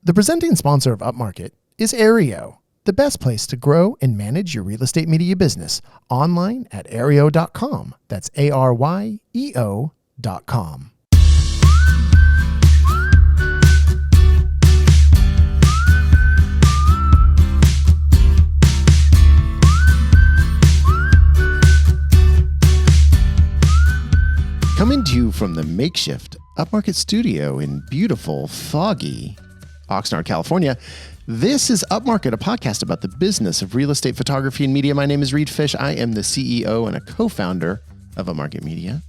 The presenting sponsor of Upmarket is Aereo, the best place to grow and manage your real estate media business online at aereo.com. That's ARYEO.com. Coming to you from the makeshift Upmarket studio in beautiful, foggy Oxnard, California, this is Upmarket, a podcast about the business of real estate photography and media. My name is Reed Fish. I am the CEO and a co-founder of Upmarket Media.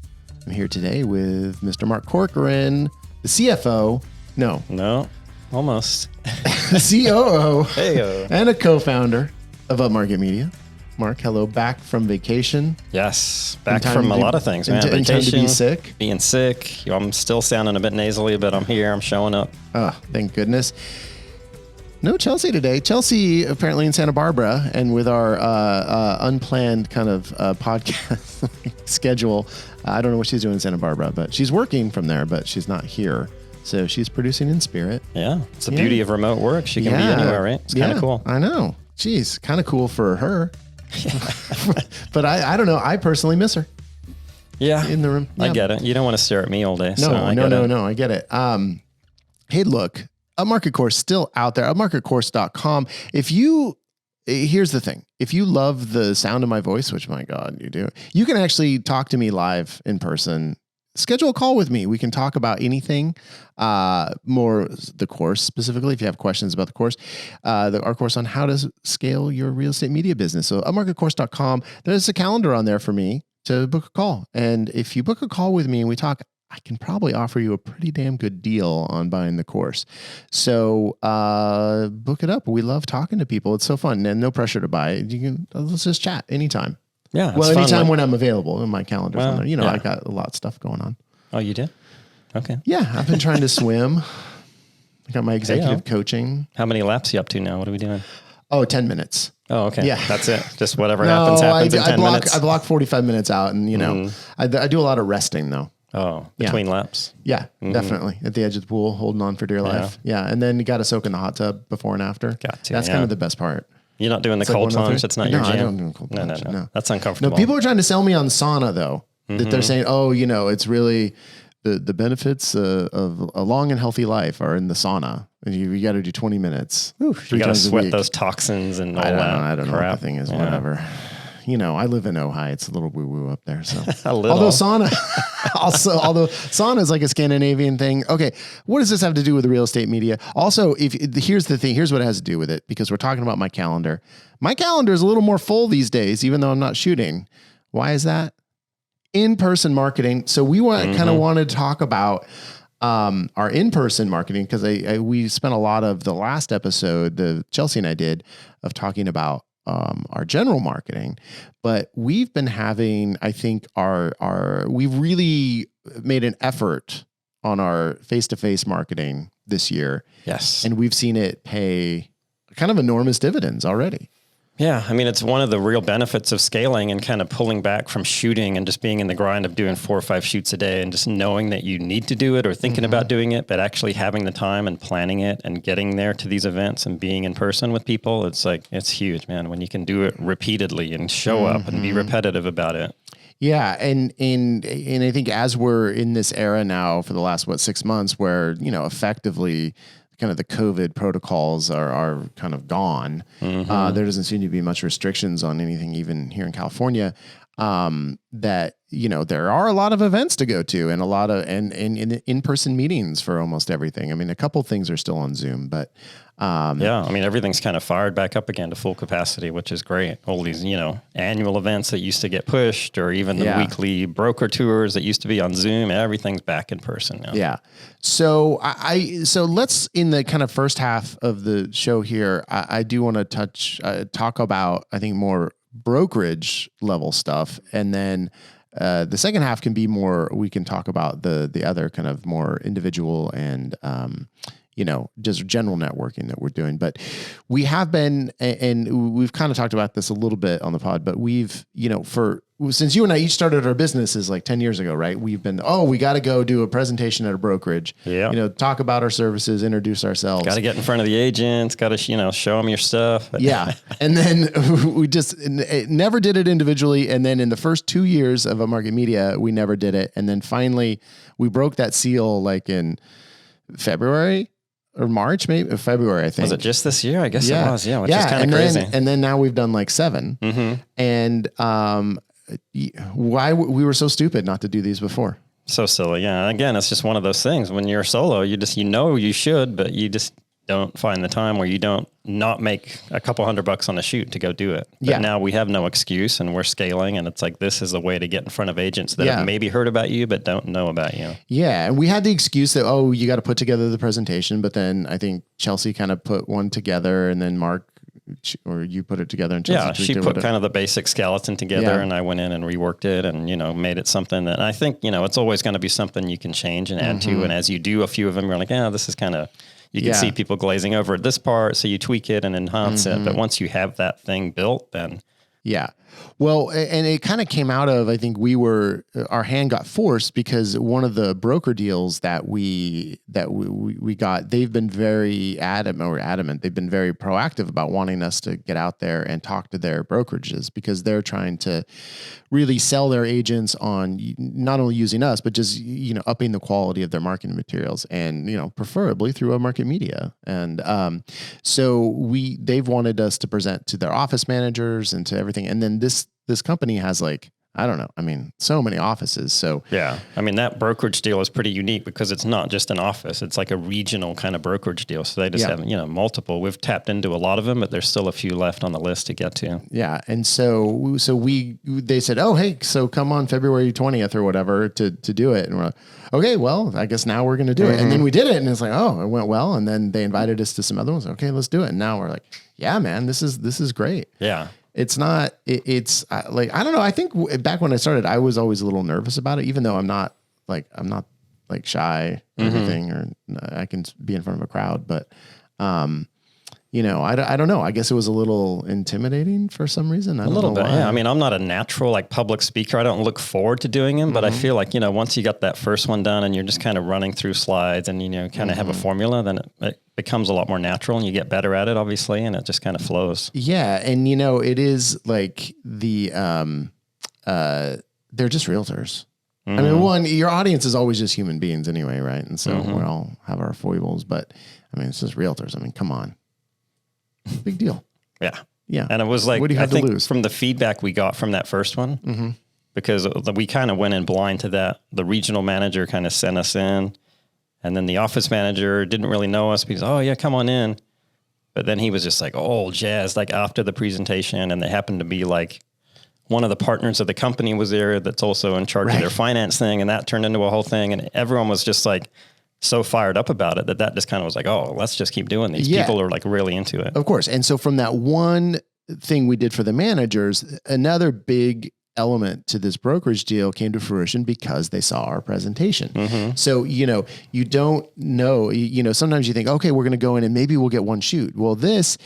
I'm here today with Mr. Mark Corcoran, the CFO. No, almost. COO Hey-o. and a co-founder of Upmarket Media. Mark, hello, back from vacation. Yes, back from a lot of things, man. In time to be sick. Being sick. I'm still sounding a bit nasally, but I'm here. I'm showing up. Oh, thank goodness. No Chelsea today. Chelsea apparently in Santa Barbara, and with our unplanned kind of podcast schedule, I don't know what she's doing in Santa Barbara, but she's working from there, but she's not here. So she's producing in spirit. Yeah, it's the beauty of remote work. She can be anywhere, right? It's kind of cool. I know. Jeez, kind of cool for her. But I don't know. I personally miss her. Yeah, in the room. Yeah. I get it. You don't want to stare at me all day. No, I get it. Hey, look, Upmarket course still out there. Upmarketcourse.com. Here's the thing. If you love the sound of my voice, which my God, you do, you can actually talk to me live in person. Schedule a call with me. We can talk about anything, more the course specifically. If you have questions about the course, our course on how to scale your real estate media business. So upmarketcourse.com, there's a calendar on there for me to book a call. And if you book a call with me and we talk, I can probably offer you a pretty damn good deal on buying the course. So book it up. We love talking to people. It's so fun and no pressure to buy it. Let's just chat anytime. Yeah. Well, anytime when I'm available in my calendar. On there. I got a lot of stuff going on. Oh, you did? Okay. Yeah. I've been trying to swim. I got my executive coaching. How many laps are you up to now? What are we doing? Oh, 10 minutes. Oh, okay. Yeah. That's it. Just whatever happens in 10 minutes. I block 45 minutes out and, I do a lot of resting though. Oh, between laps? Yeah, definitely. At the edge of the pool, holding on for dear life. Yeah. And then you got to soak in the hot tub before and after. Got to. That's kind of the best part. You're not doing the cold plunge? That's not your jam? I don't do cold plunge. No. That's uncomfortable. No, people are trying to sell me on sauna though. That they're saying, it's really the benefits of a long and healthy life are in the sauna. And you got to do 20 minutes. You got to sweat those toxins and all that. I don't know what the thing is, whatever. I live in Ojai. It's a little woo-woo up there. So although sauna is like a Scandinavian thing. Okay. What does this have to do with the real estate media? Also, here's the thing, here's what it has to do with it, because we're talking about my calendar. My calendar is a little more full these days, even though I'm not shooting. Why is that? In-person marketing. So we kind of wanted to talk about our in-person marketing, because we spent a lot of the last episode, the Chelsea and I did, of talking about our general marketing, but we've been having, I think we've really made an effort on our face-to-face marketing this year. Yes. And we've seen it pay kind of enormous dividends already. Yeah. I mean, it's one of the real benefits of scaling and kind of pulling back from shooting and just being in the grind of doing 4 or 5 shoots a day and just knowing that you need to do it or thinking about doing it, but actually having the time and planning it and getting there to these events and being in person with people. It's huge, man, when you can do it repeatedly and show up and be repetitive about it. Yeah. And I think as we're in this era now for the last, 6 months where, effectively kind of the COVID protocols are kind of gone. There doesn't seem to be much restrictions on anything, even here in California, that, there are a lot of events to go to and a lot of, and in-person meetings for almost everything. I mean, a couple things are still on Zoom, but, everything's kind of fired back up again to full capacity, which is great. All these, annual events that used to get pushed, or even the weekly broker tours that used to be on Zoom, everything's back in person now. Yeah. So so let's, in the kind of first half of the show here, I do want to talk about, I think, more brokerage level stuff. And then, the second half can be more, we can talk about the other kind of more individual and, just general networking that we're doing. But we have been, and we've kind of talked about this a little bit on the pod, but we've, since you and I each started our businesses like 10 years ago, right? We've been, we got to go do a presentation at a brokerage, talk about our services, introduce ourselves. Got to get in front of the agents, got to, show them your stuff. Yeah. And then we just never did it individually. And then in the first 2 years of Upmarket Media, we never did it. And then finally we broke that seal like in February or March, maybe February, I think. Was it just this year? I guess it was. Yeah. Which is kind of crazy. And then now we've done like 7. And, why we were so stupid not to do these before. So silly. Yeah. Again, it's just one of those things when you're solo, you you should, but you just don't find the time where you don't not make a couple $100 on a shoot to go do it. But now we have no excuse and we're scaling, and it's like, this is a way to get in front of agents that have maybe heard about you, but don't know about you. Yeah. And we had the excuse that, you got to put together the presentation. But then I think Chelsea kind of put one together, and then Mark, or you put it together, and Chelsea she put kind of the basic skeleton together, and I went in and reworked it and, made it something that I think, it's always going to be something you can change and add to. And as you do a few of them, you're like, this is kind of, you can see people glazing over at this part. So you tweak it and enhance it. But once you have that thing built, then. Yeah. Well, and it kind of came out of, I think our hand got forced because one of the broker deals that we got, they've been very adamant. They've been very proactive about wanting us to get out there and talk to their brokerages, because they're trying to really sell their agents on not only using us, but just, upping the quality of their marketing materials, and, preferably through Upmarket Media. And so they've wanted us to present to their office managers and to everything. And then this company has so many offices. So that brokerage deal is pretty unique because it's not just an office. It's like a regional kind of brokerage deal. So they just have, multiple. We've tapped into a lot of them, but there's still a few left on the list to get to. Yeah. And so they said, hey, so come on February 20th or whatever to do it. And we're like, okay, well, I guess now we're going to do it. And then we did it, and it's like, it went well. And then they invited us to some other ones. Okay, let's do it. And now we're like, yeah, man, this is great. Yeah. It's not, it's like, I don't know. I think back when I started, I was always a little nervous about it, even though I'm not shy or anything, or I can be in front of a crowd, but, I don't know. I guess it was a little intimidating for some reason. A little bit. Why. Yeah. I mean, I'm not a natural public speaker. I don't look forward to doing them, but I feel like, once you got that first one done and you're just kind of running through slides and, kind of have a formula, then it becomes a lot more natural and you get better at it, obviously. And it just kind of flows. Yeah. And, it is like they're just realtors. I mean, your audience is always just human beings anyway. Right. And so we all have our foibles, but I mean, it's just realtors. I mean, come on. Big deal. Yeah. Yeah. And it was like, what do you have to lose? From the feedback we got from that first one, because we kind of went in blind to that. The regional manager kind of sent us in, and then the office manager didn't really know us because, come on in. But then he was just like, jazzed, after the presentation. And they happened to be one of the partners of the company was there that's also in charge of their finance thing. And that turned into a whole thing. And everyone was just so fired up about it that just kind of was like, let's just keep doing these. People are really into it. Of course. And so from that one thing we did for the managers, another big element to this brokerage deal came to fruition because they saw our presentation. So, you don't know, sometimes you think, okay, we're going to go in and maybe we'll get one shoot. Well, this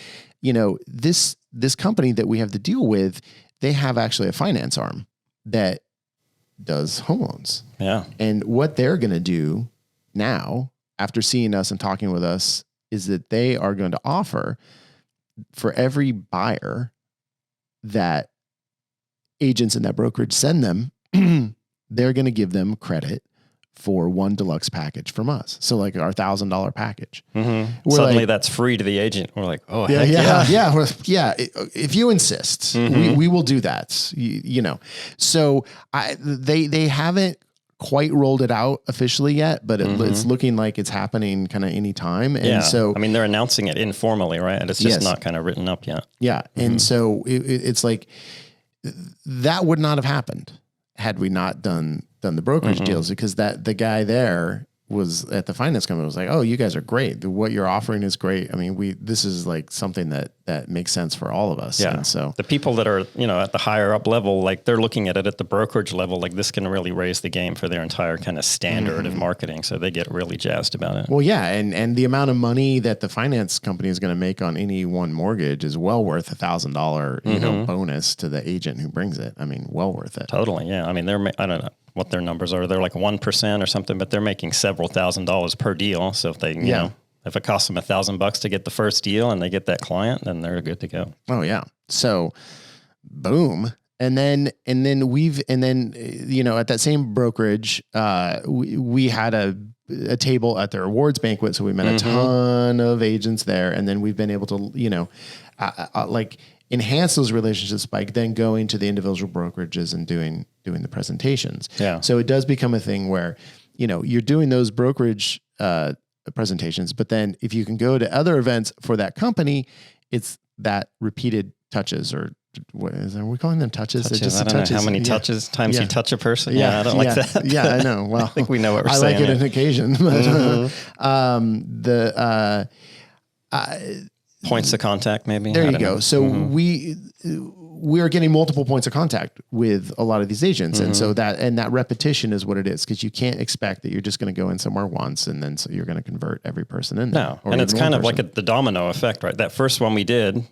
company that we have to deal with, they have actually a finance arm that does home loans. Yeah. And what they're going to do now, after seeing us and talking with us, is that they are going to offer for every buyer that agents in that brokerage send them, they're going to give them credit for one deluxe package from us. So our $1,000 package. Suddenly that's free to the agent. We're like, yeah. If you insist, we will do that. So they haven't quite rolled it out officially yet, but it's looking like it's happening kind of anytime. And so, I mean, they're announcing it informally, right? And it's just not kind of written up yet. Yeah. And so it's like, that would not have happened had we not done the brokerage deals, because the guy there was at the finance company was like, you guys are great. What you're offering is great. I mean, this is something that that makes sense for all of us. Yeah. And so the people that are, at the higher up level, like they're looking at it at the brokerage level, like this can really raise the game for their entire kind of standard of marketing. So they get really jazzed about it. well, yeah. And the amount of money that the finance company is going to make on any one mortgage is well worth $1,000, bonus to the agent who brings it. I mean, well worth it. Totally. Yeah. I mean, I don't know what their numbers are. They're like 1% or something, but they're making several $1,000s per deal. So if they, you know, if it costs them $1,000 to get the first deal and they get that client, then they're good to go. Oh yeah. So boom. And then at that same brokerage, we had a table at their awards banquet. So we met a ton of agents there. And then we've been able to, like enhance those relationships by then going to the individual brokerages and doing the presentations. Yeah. So it does become a thing where, you're doing those brokerage, presentations, but then if you can go to other events for that company, it's that repeated touches, or what is that? Are we calling them touches? Touches. I don't know how many times you touch a person. Yeah, I don't like that. Yeah, I know. Well, I think we know what we're I saying. like it on occasion. But, points of contact, maybe. There you go. So we are getting multiple points of contact with a lot of these agents. And so that repetition is what it is, because you can't expect that you're just going to go in somewhere once and then so you're going to convert every person in there. No. And it's kind of like the domino effect, right? That first one we did,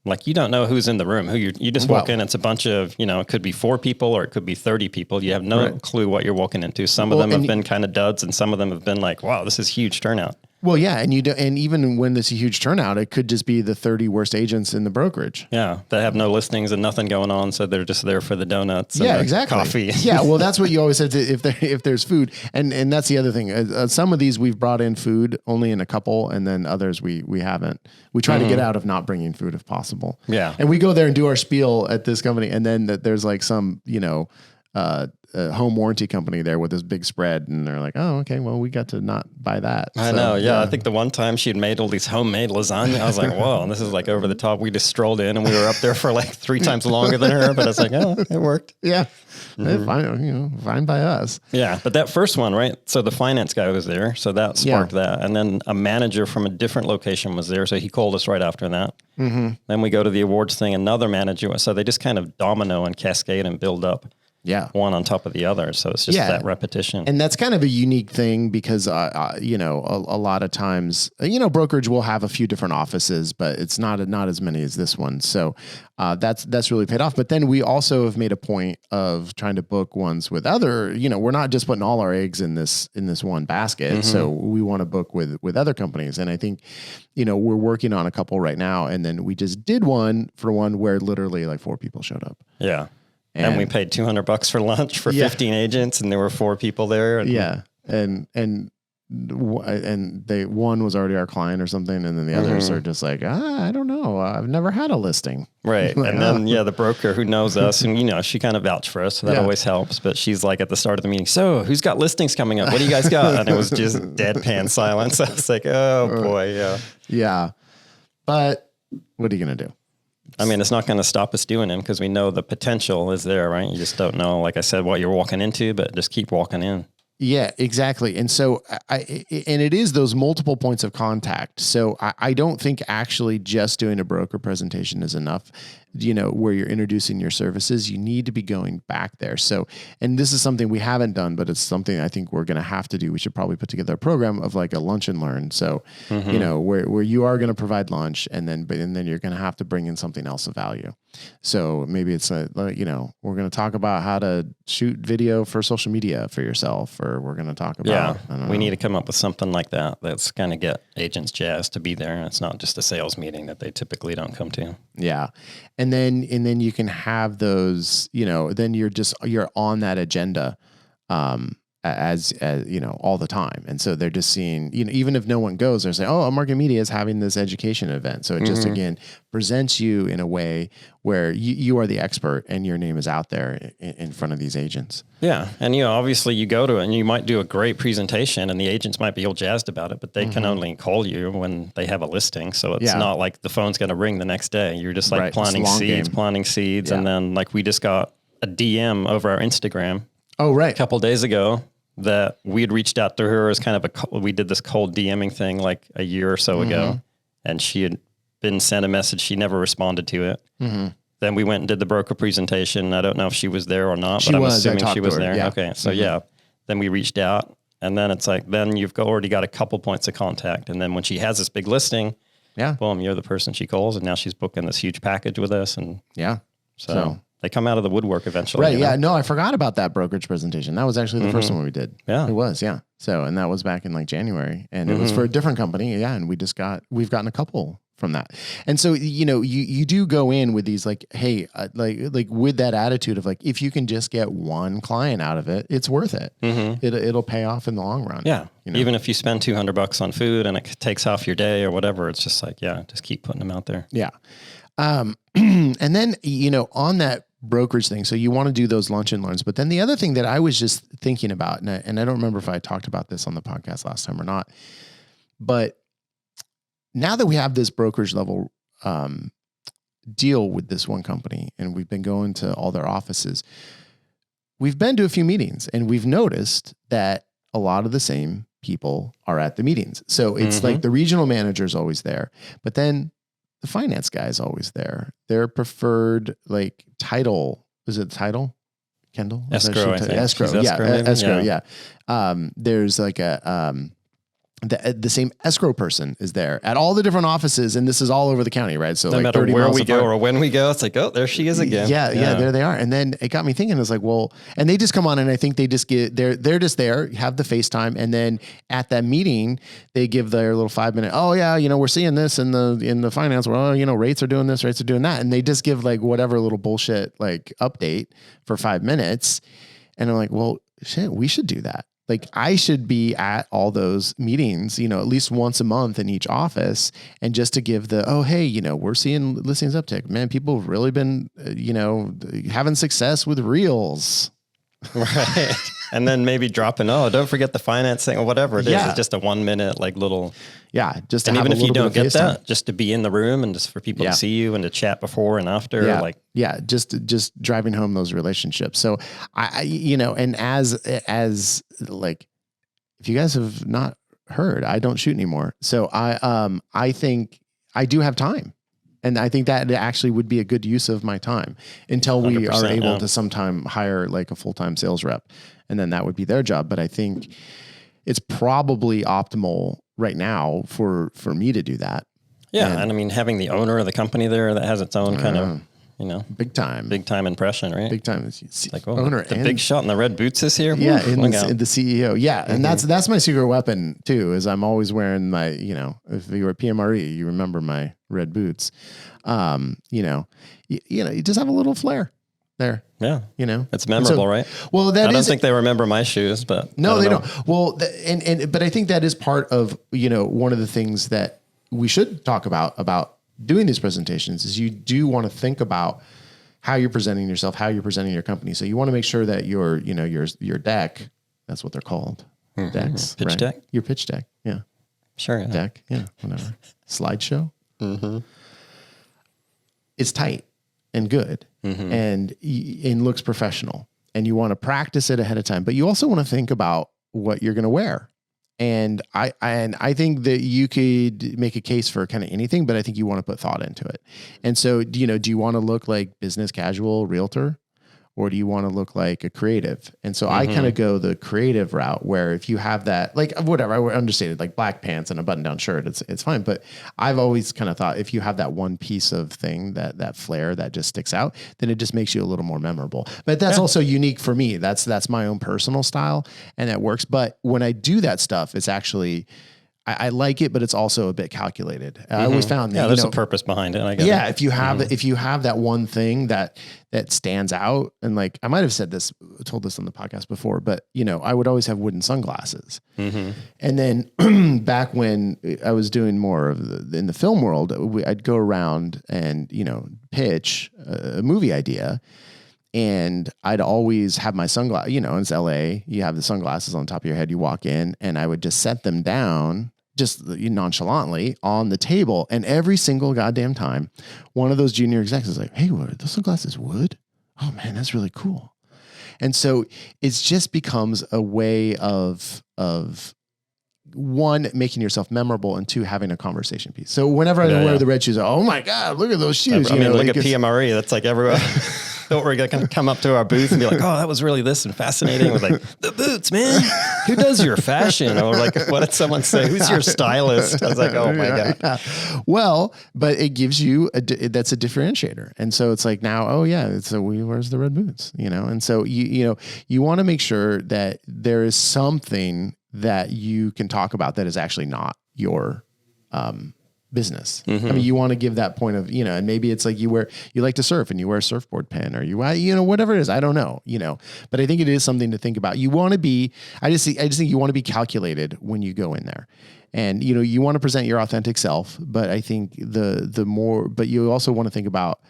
like you don't know who's in the room, you just walk in, it's a bunch of, it could be 4 people or it could be 30 people. You have no clue what you're walking into. Some of them have been kind of duds and some of them have been like, wow, this is huge turnout. Well, yeah. And even when there's a huge turnout, it could just be the 30 worst agents in the brokerage. Yeah. They have no listings and nothing going on. So they're just there for the donuts and the coffee. Yeah. Well, that's what you always said, if there's food. And that's the other thing. Some of these we've brought in food only in a couple, and then others we haven't. We try to get out of not bringing food if possible. Yeah. And we go there and do our spiel at this company. And then there's like some, home warranty company there with this big spread, and they're like, oh, okay, well, we got to not buy that. I know. Yeah. I think the one time she'd made all these homemade lasagna, I was like, whoa, this is like over the top. We just strolled in and we were up there for like 3 times longer than her, but I was like, oh, it worked. Yeah. Fine by us. Yeah. But that first one, right? So the finance guy was there. So that sparked that. And then a manager from a different location was there. So he called us right after that. Then we go to the awards thing, another manager. So they just kind of domino and cascade and build up. Yeah. One on top of the other. So it's just that repetition. And that's kind of a unique thing because, a lot of times, brokerage will have a few different offices, but it's not as many as this one. So that's really paid off. But then we also have made a point of trying to book ones with other, we're not just putting all our eggs in this one basket. So we want to book with other companies. And I think, we're working on a couple right now. And then we just did one where literally like 4 people showed up. Yeah. And we paid $200 for lunch for 15 agents, and there were 4 people there. And one was already our client or something, and then the others are just like, I don't know, I've never had a listing. Right. Like, and then the broker who knows us, and she kind of vouched for us, so that always helps. But she's like at the start of the meeting, so who's got listings coming up? What do you guys got? And it was just deadpan silence. I was like, oh boy, yeah. But what are you gonna do? I mean, it's not going to stop us doing them because we know the potential is there, right? You just don't know, like I said, what you're walking into, but just keep walking in. Yeah, exactly. And so and it is those multiple points of contact. So I don't think actually just doing a broker presentation is enough, where you're introducing your services. You need to be going back there. So, and this is something we haven't done, but it's something I think we're going to have to do. We should probably put together a program of like a lunch and learn. So, where you are going to provide lunch and then you're going to have to bring in something else of value. So maybe it's we're going to talk about how to shoot video for social media for yourself, or we're going to talk about, we need to come up with something like that. That's going to get agents jazzed to be there. It's not just a sales meeting that they typically don't come to. Yeah. And then you can have those, then you're on that agenda, as all the time. And so they're just seeing, even if no one goes, they're saying, oh, Upmarket Media is having this education event. So it just, again, presents you in a way where you are the expert and your name is out there in front of these agents. Yeah. And, obviously you go to it and you might do a great presentation and the agents might be all jazzed about it, but they can only call you when they have a listing. So it's not like the phone's going to ring the next day. You're just like planting seeds. And then like we just got a DM over our Instagram. Oh, right. A couple of days ago that we had reached out to her as kind of we did this cold DMing thing like a year or so ago. And she had been sent a message. She never responded to it. Then we went and did the broker presentation. I don't know if she was there or not, but I'm assuming she was there. Yeah. Okay. So then we reached out, and then it's like, then you've already got a couple points of contact. And then when she has this big listing, boom, you're the person she calls, and now she's booking this huge package with us. And so they come out of the woodwork eventually. Right. Yeah. No, I forgot about that brokerage presentation. That was actually the first one we did. Yeah. It was. Yeah. So, and that was back in like January, and it was for a different company. Yeah. And we've gotten a couple from that. And so, you do go in with these like, hey, like with that attitude of like, if you can just get one client out of it, it's worth it. It'll pay off in the long run. Yeah. Even if you spend $200 on food and it takes half your day or whatever, it's just like, just keep putting them out there. Yeah. And then, on that brokerage thing, so you want to do those lunch and learns, but then the other thing that I was just thinking about, and I don't remember if I talked about this on the podcast last time or not, but now that we have this brokerage level deal with this one company, and we've been going to all their offices, we've been to a few meetings, and we've noticed that a lot of the same people are at the meetings. So it's like the regional manager is always there, but then the finance guy is always there. Their preferred like title, is it title? Kendall? Escrow, I think. Escrow. Yeah. Escrow. Yeah. There's like the same escrow person is there at all the different offices, and this is all over the county, right? So no like matter 30 where miles we apart. go or when we go, it's like, oh, there she is again. Yeah, there they are. And then it got me thinking, it's like, well, and they just come on, and I think they just they're just there, have the FaceTime, and then at that meeting they give their little 5-minute, oh yeah, we're seeing this in the finance, well, rates are doing this, rates are doing that, and they just give like whatever little bullshit like update for 5 minutes, and I'm like, well, shit, we should do that. Like I should be at all those meetings, at least once a month in each office, and just to give oh, hey, we're seeing listings uptick. Man, people have really been, having success with reels. Right. And then maybe dropping, don't forget the financing or whatever it is. It's just a 1 minute, like little. Yeah. Just to and have even a if you don't get FaceTime. that, just to be in the room and just for people to see you and to chat before and after. Just driving home those relationships. So I and as like, if you guys have not heard, I don't shoot anymore. So I think I do have time. And I think that actually would be a good use of my time until we are able to sometime hire like a full-time sales rep, and then that would be their job. But I think it's probably optimal right now for me to do that. Yeah. And I mean, having the owner of the company there that has its own kind of, big time impression, right? Big time. Like, owner the big shot in the red boots is here. Yeah. In the CEO. Yeah. And that's my secret weapon too, is I'm always wearing my, if you were at PMRE, you remember my red boots. You just have a little flair there. Yeah. It's memorable, right? Well, I don't think they remember my shoes, but no, they don't. Well, but I think that is part of, one of the things that we should talk about doing these presentations is you do want to think about how you're presenting yourself, how you're presenting your company. So you want to make sure that your deck, that's what they're called. Decks. Pitch right? deck. Your pitch deck. Yeah. Sure. Yeah. Deck. Yeah. Whatever. Slideshow. It's tight and good and looks professional, and you want to practice it ahead of time, but you also want to think about what you're going to wear. And I think that you could make a case for kind of anything, but I think you want to put thought into it. And so, do you want to look like business casual realtor, or do you want to look like a creative? And so I kind of go the creative route, where if you have that, like whatever, I understated, like black pants and a button down shirt, it's fine. But I've always kind of thought if you have that one piece of thing, that flair that just sticks out, then it just makes you a little more memorable. But that's also unique for me. That's my own personal style, and that works. But when I do that stuff, it's actually, I like it, but it's also a bit calculated. I always found that there's a purpose behind it. I get it. If you have that one thing that stands out, and like I might have told this on the podcast before, but I would always have wooden sunglasses. And then back when I was doing more of in the film world, I'd go around and pitch a movie idea. And I'd always have my sunglasses, it's LA, you have the sunglasses on top of your head, you walk in, and I would just set them down just nonchalantly on the table. And every single goddamn time, one of those junior execs is like, hey, what are those sunglasses wood? Oh man, that's really cool. And so it just becomes a way of one, making yourself memorable, and two, having a conversation piece. So whenever I wear the red shoes, oh my God, look at those shoes. I mean, look at PMRE. That's like everyone. We're going to come up to our booth and be like, oh, that was really this and fascinating. With like, the boots, man. Who does your fashion? Or like, what did someone say? Who's your stylist? I was like, oh my God. Yeah. Well, but it gives you, that's a differentiator. And so it's like now, oh yeah, so where's the red boots? And so you want to make sure that there is something that you can talk about that is actually not your business. I mean, you want to give that point of, and maybe it's like you like to surf and you wear a surfboard pin, or whatever it is. I don't know, but I think it is something to think about. You want to be, I just think you want to be calculated when you go in there, and you want to present your authentic self. But I think but you also want to think about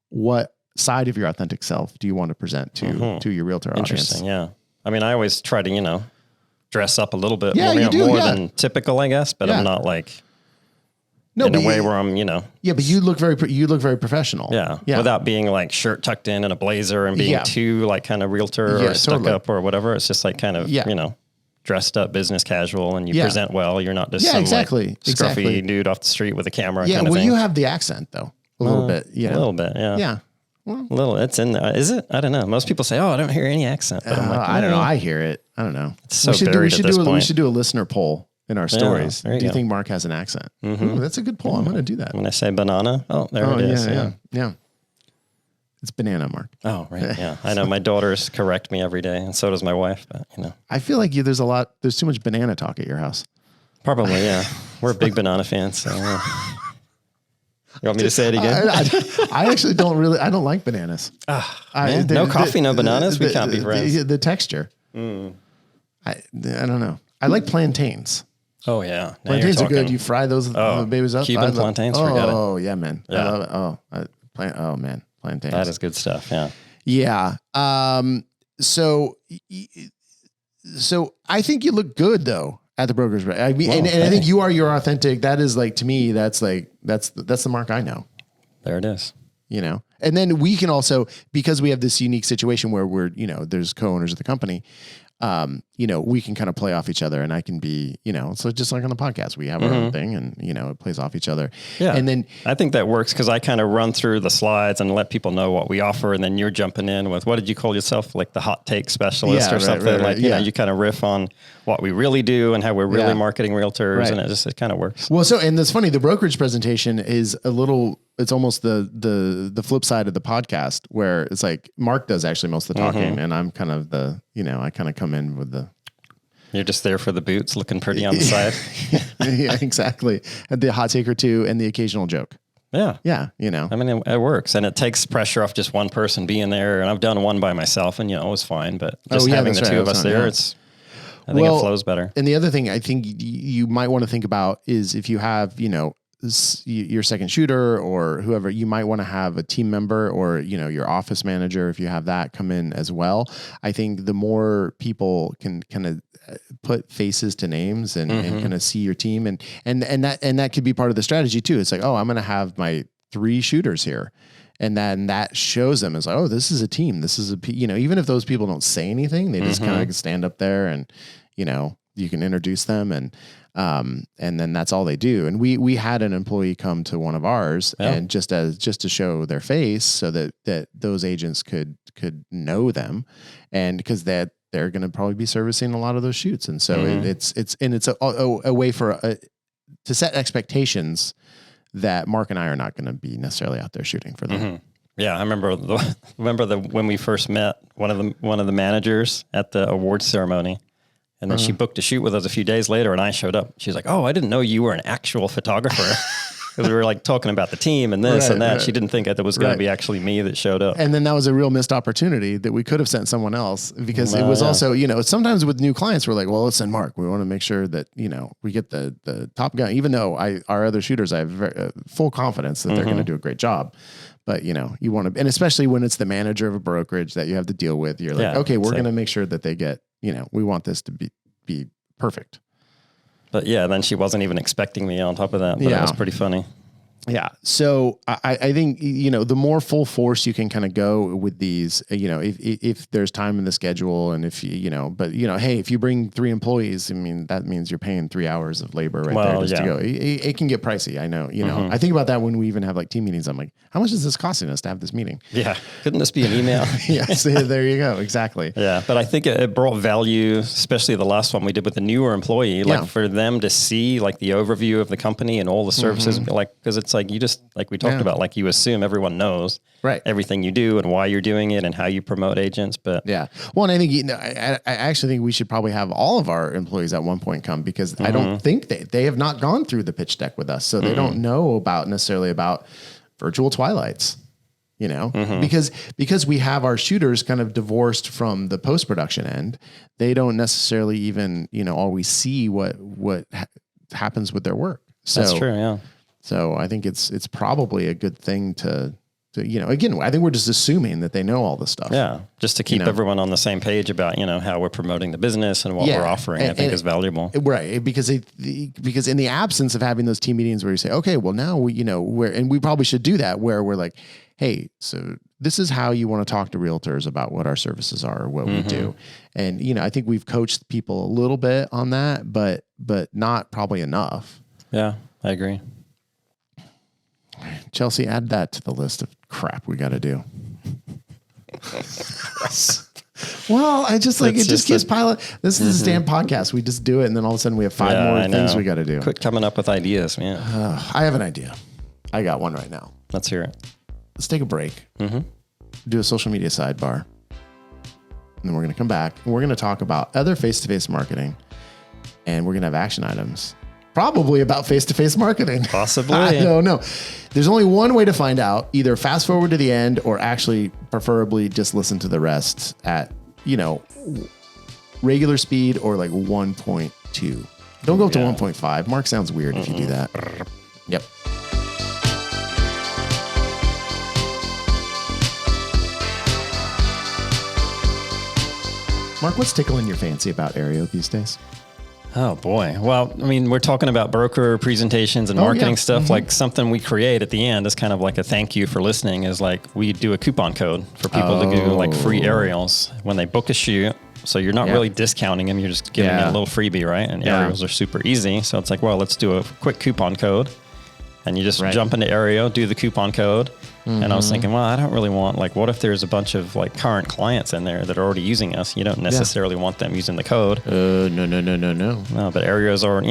what side of your authentic self do you want to present to your realtor audience. Interesting. Yeah. I mean, I always try to, dress up a little bit more than typical, I guess, but I'm not like in a way where I'm, Yeah, but you look very professional. Yeah. Without being like shirt tucked in and a blazer and being too like kind of realtor or stuck up or whatever. It's just like kind of, dressed up business casual, and you present well. You're not just some like scruffy dude off the street with a camera. Yeah. Kind of thing. You have the accent though, a little bit. Yeah. A little bit. Yeah. Yeah. Well, a little, it's in there. Is it? I don't know. Most people say, "Oh, I don't hear any accent." But I'm like, I don't know. I hear it. I don't know. It's so we should do a listener poll in our stories. Do you think Mark has an accent? Ooh, that's a good poll. I'm going to do that. When I say banana, there it is. Yeah. It's banana, Mark. Oh, right. Yeah. I know my daughters correct me every day, and so does my wife. But I feel like there's too much banana talk at your house. Probably, yeah. We're big banana fans. So, you want me to say it again? I actually I don't like bananas. No coffee, no bananas. We can't be friends. The texture. I don't know. I like plantains. Oh yeah. Plantains are good. You fry those babies up. Cuban plantains. Oh yeah, man. Yeah. I love it. Oh man. Plantains. That is good stuff. Yeah. Yeah. So I think you look good though at the brokerage. I mean, and I think you are your authentic. That is like, to me, that's the Mark I know. There it is. And then we can also, because we have this unique situation where we're, there's co-owners of the company, we can kind of play off each other, and I can be, so just like on the podcast, we have our own thing, and, it plays off each other. Yeah. And then I think that works because I kind of run through the slides and let people know what we offer. And then you're jumping in with, what did you call yourself? Like the hot take specialist or something. Right. You kind of riff on what we really do and how we're really marketing realtors. And it kind of works. Well, and it's funny, the brokerage presentation is it's almost the flip side of the podcast, where it's like Mark does actually most of the talking, and I'm kind of I kind of come in with the. You're just there for the boots, looking pretty on the side. Yeah, exactly. And the hot take or two, and the occasional joke. Yeah. Yeah. I mean, it works, and it takes pressure off just one person being there. And I've done one by myself, and it was fine. But just having the two of us there, I think it flows better. And the other thing I think you might want to think about is, if you have, your second shooter or whoever, you might want to have a team member or, your office manager, if you have that, come in as well. I think the more people can kind of put faces to names and kind of see your team, and that could be part of the strategy too. It's like, oh, I'm going to have my 3 shooters here. And then that shows them as like, oh, this is a team. This is even if those people don't say anything, they just kind of stand up there and, you can introduce them, and then that's all they do. And we had an employee come to one of ours, and just to show their face, so that those agents could know them, and because they're going to probably be servicing a lot of those shoots. And so it's a way to set expectations that Mark and I are not going to be necessarily out there shooting for them. Yeah, I remember when we first met, one of the managers at the awards ceremony. And then she booked a shoot with us a few days later, and I showed up. She's like, "Oh, I didn't know you were an actual photographer." Because we were like talking about the team and this and that. Right. She didn't think that it was going to be actually me that showed up. And then that was a real missed opportunity that we could have sent someone else, because it was also, sometimes with new clients, we're like, well, let's send Mark. We want to make sure that, we get the top gun, even though our other shooters, I have full confidence that they're going to do a great job. But, you want to, and especially when it's the manager of a brokerage that you have to deal with, you're like, okay, we're going to make sure that they get, we want this to be perfect. But then she wasn't even expecting me on top of that. But it was pretty funny. Yeah. So I think, the more full force you can kind of go with these, if there's time in the schedule and if hey, if you bring 3 employees, I mean, that means you're paying 3 hours of labor there just to go. It can get pricey. I know, I think about that when we even have like team meetings. I'm like, how much is this costing us to have this meeting? Yeah. Couldn't this be an email? Yes. There you go. Exactly. Yeah. But I think it brought value, especially the last one we did with the newer employee, like for them to see like the overview of the company and all the services, like, cause it's like, you just, like we talked about, like you assume everyone knows everything you do and why you're doing it and how you promote agents. But well, and I think, I actually think we should probably have all of our employees at one point come, because I don't think they have not gone through the pitch deck with us. So they don't know necessarily about virtual twilights, because we have our shooters kind of divorced from the post-production end. They don't necessarily even, always see what happens with their work. So that's true. Yeah. So I think it's probably a good thing to again, I think we're just assuming that they know all this stuff. Yeah. Just to keep everyone on the same page about, how we're promoting the business and what we're offering, I think is valuable. Right. Because in the absence of having those team meetings where you say, okay, well now we probably should do that, where we're like, hey, so this is how you want to talk to realtors about what our services are or what we do. And, I think we've coached people a little bit on that, but not probably enough. Yeah, I agree. Chelsea, add that to the list of crap we got to do. Well, I just like, it just keeps piling. This is a damn podcast. We just do it. And then all of a sudden we have 5 more things we got to do. Quit coming up with ideas, man. I have an idea. I got one right now. Let's hear it. Let's take a break. Do a social media sidebar. And then we're going to come back and we're going to talk about other face-to-face marketing. And we're going to have action items. Probably about face-to-face marketing. Possibly. I don't know. There's only one way to find out. Either fast forward to the end or actually preferably just listen to the rest at, regular speed or like 1.2. Don't go up to 1.5. Mark sounds weird if you do that. Yep. Mark, what's tickling your fancy about Aereo these days? Oh boy. Well, I mean, we're talking about broker presentations and marketing stuff. Like something we create at the end is kind of like a thank you for listening, is like we do a coupon code for people to do like free aerials when they book a shoot. So you're not really discounting them. You're just giving them a little freebie, right? And aerials are super easy. So it's like, well, let's do a quick coupon code. And you just jump into Aereo, do the coupon code. And I was thinking, well, I don't really want, like, what if there's a bunch of like current clients in there that are already using us? You don't necessarily want them using the code. No. No, but Aereos are,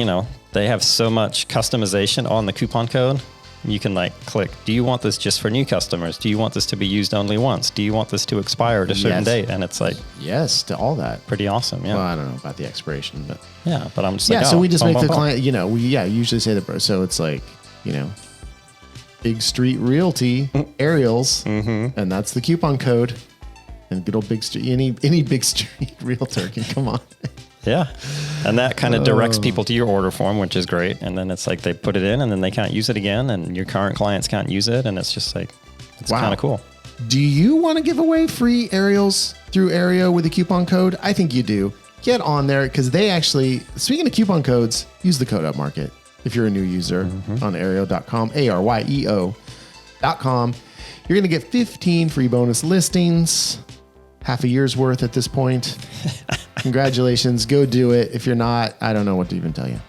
they have so much customization on the coupon code. You can like click, do you want this just for new customers? Do you want this to be used only once? Do you want this to expire at a certain date? And it's like, yes, to all that. Pretty awesome. Yeah. Well, I don't know about the expiration, but but I'm just like, so we just make the client, we usually say that. So it's like, Big Street Realty aerials, and that's the coupon code. And good old Big Street, any Big Street realtor can come on. Yeah, and that kind of directs people to your order form, which is great. And then it's like they put it in, and then they can't use it again, and your current clients can't use it, and it's just like it's kind of cool. Do you want to give away free aerials through Aereo with a coupon code? I think you do. Get on there because they actually, speaking of coupon codes, use the code Upmarket. If you're a new user on Aereo.com, ARYEO.com, you're going to get 15 free bonus listings, half a year's worth at this point. Congratulations. Go do it. If you're not, I don't know what to even tell you.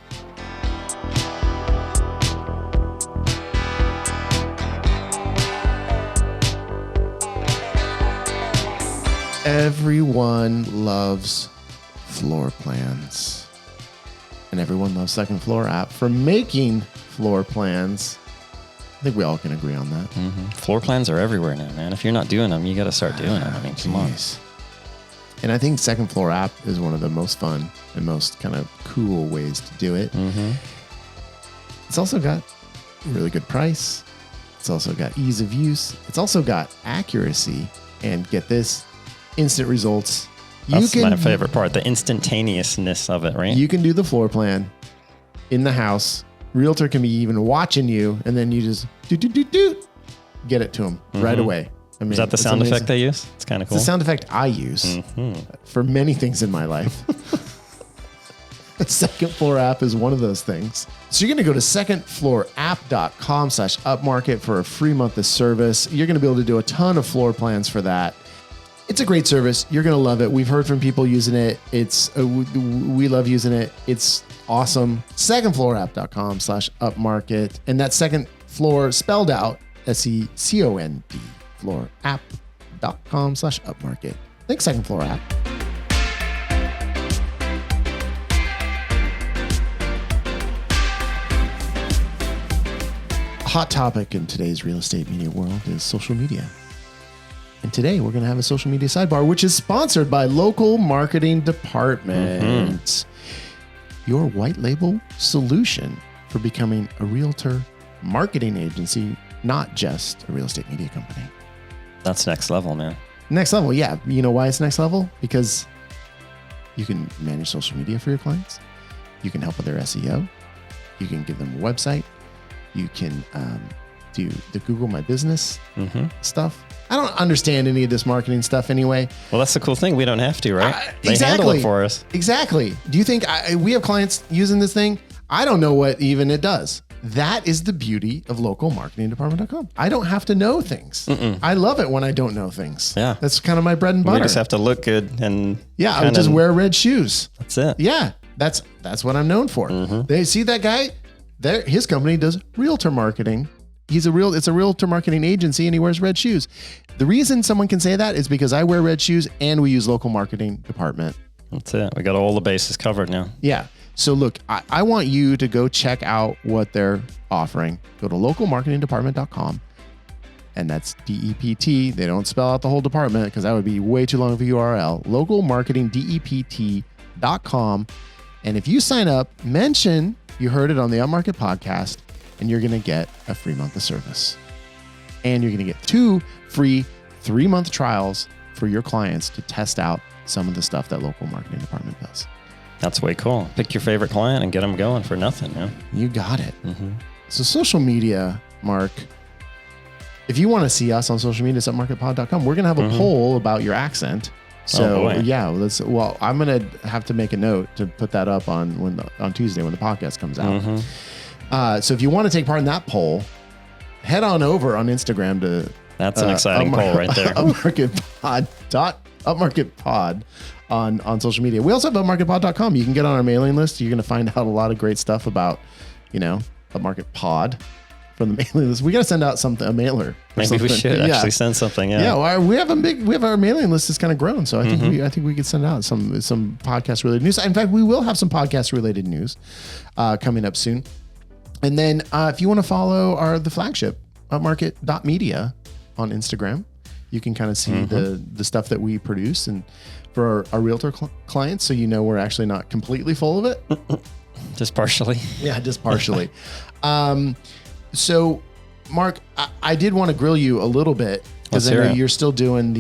Everyone loves floor plans. And everyone loves Second Floor app for making floor plans. I think we all can agree on that. Floor plans are everywhere now, man. If you're not doing them, you got to start doing them. I mean, come on. And I think Second Floor app is one of the most fun and most kind of cool ways to do it. It's also got a really good price. It's also got ease of use. It's also got accuracy. And get this, instant results. That's my favorite part, the instantaneousness of it, right? You can do the floor plan in the house. Realtor can be even watching you, and then you just get it to them right away. I mean, is that the sound effect they use? It's kind of cool. It's the sound effect I use for many things in my life. The Second Floor app is one of those things. So you're going to go to secondfloorapp.com/upmarket for a free month of service. You're going to be able to do a ton of floor plans for that. It's a great service. You're going to love it. We've heard from people using it. We love using it. It's awesome. Secondfloorapp.com/upmarket. And that second floor spelled out SECOND floorapp.com/upmarket. Thanks, Second Floor app. Hot topic in today's real estate media world is social media. And today we're going to have a social media sidebar, which is sponsored by Local Marketing Department, your white label solution for becoming a realtor marketing agency, not just a real estate media company. That's next level, man. Next level, yeah. You know why it's next level? Because you can manage social media for your clients. You can help with their SEO. You can give them a website. You can do the Google My Business stuff. I don't understand any of this marketing stuff anyway. Well, that's the cool thing. We don't have to, right? They Exactly. handle it for us. Exactly. Do you think we have clients using this thing? I don't know what even it does. That is the beauty of localmarketingdepartment.com. I don't have to know things. I love it when I don't know things. Yeah. That's kind of my bread and butter. We just have to look good and I would just wear red shoes. That's it. Yeah. That's what I'm known for. They see that guy there. His company does realtor marketing. It's a realtor marketing agency and he wears red shoes. The reason someone can say that is because I wear red shoes and we use Local Marketing Department. That's it. We got all the bases covered now. Yeah. So look, I want you to go check out what they're offering. Go to localmarketingdepartment.com. And that's DEPT. They don't spell out the whole department because that would be way too long of a URL. Localmarketingdept.com. And if you sign up, mention you heard it on the Upmarket podcast, and you're going to get a free month of service. And you're going to get 2 free 3-month trials for your clients to test out some of the stuff that Local Marketing Department does. That's way cool. Pick your favorite client and get them going for nothing. Yeah. You got it. So social media, Mark, if you want to see us on social media, it's upmarketpod.com. We're going to have a poll about your accent. So I'm going to have to make a note to put that up on Tuesday when the podcast comes out. So if you want to take part in that poll, head on over on Instagram to that's an exciting poll right there. Upmarketpod on social media. We also have upmarketpod.com. You can get on our mailing list. You're going to find out a lot of great stuff about, Upmarket Pod from the mailing list. We got to send out a mailer. Maybe we should actually send something. Yeah. Well, we have our mailing list has kind of grown. So I think we could send out some podcast related news. In fact, we will have some podcast related news coming up soon. And then if you want to follow the flagship, upmarket.media on Instagram, you can kind of see the stuff that we produce and for our realtor clients. So we're actually not completely full of it. Just partially. Yeah, just partially. So, Mark, I did want to grill you a little bit because I know you're still doing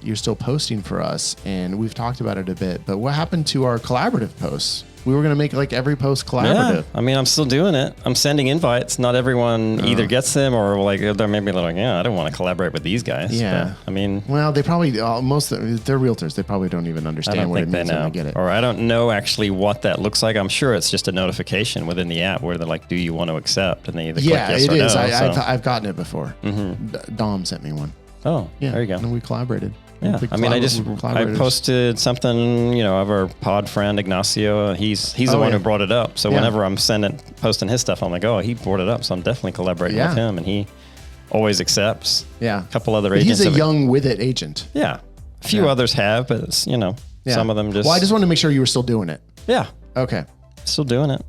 you're still posting for us, and we've talked about it a bit. But what happened to our collaborative posts? We were going to make like every post collaborative. Yeah, I mean, I'm still doing it. I'm sending invites. Not everyone either gets them or like they're maybe like, I don't want to collaborate with these guys. Yeah. But, I mean, well, they probably they're realtors. They probably don't even understand what it means when they get it. Or I don't know actually what that looks like. I'm sure it's just a notification within the app where they're like, "Do you want to accept?" And they either click yes or no. Yeah, it is. I've gotten it before. Dom sent me one. Oh, yeah. There you go. And we collaborated. Yeah, I mean, I posted something, of our pod friend Ignacio. He's the one who brought it up. So whenever I'm posting his stuff, I'm like, he brought it up. So I'm definitely collaborating with him, and he always accepts. Yeah, a couple other agents. He's a young with it agent. Yeah, a few others have, but it's, some of them just. Well, I just wanted to make sure you were still doing it. Yeah. Okay. Still doing it.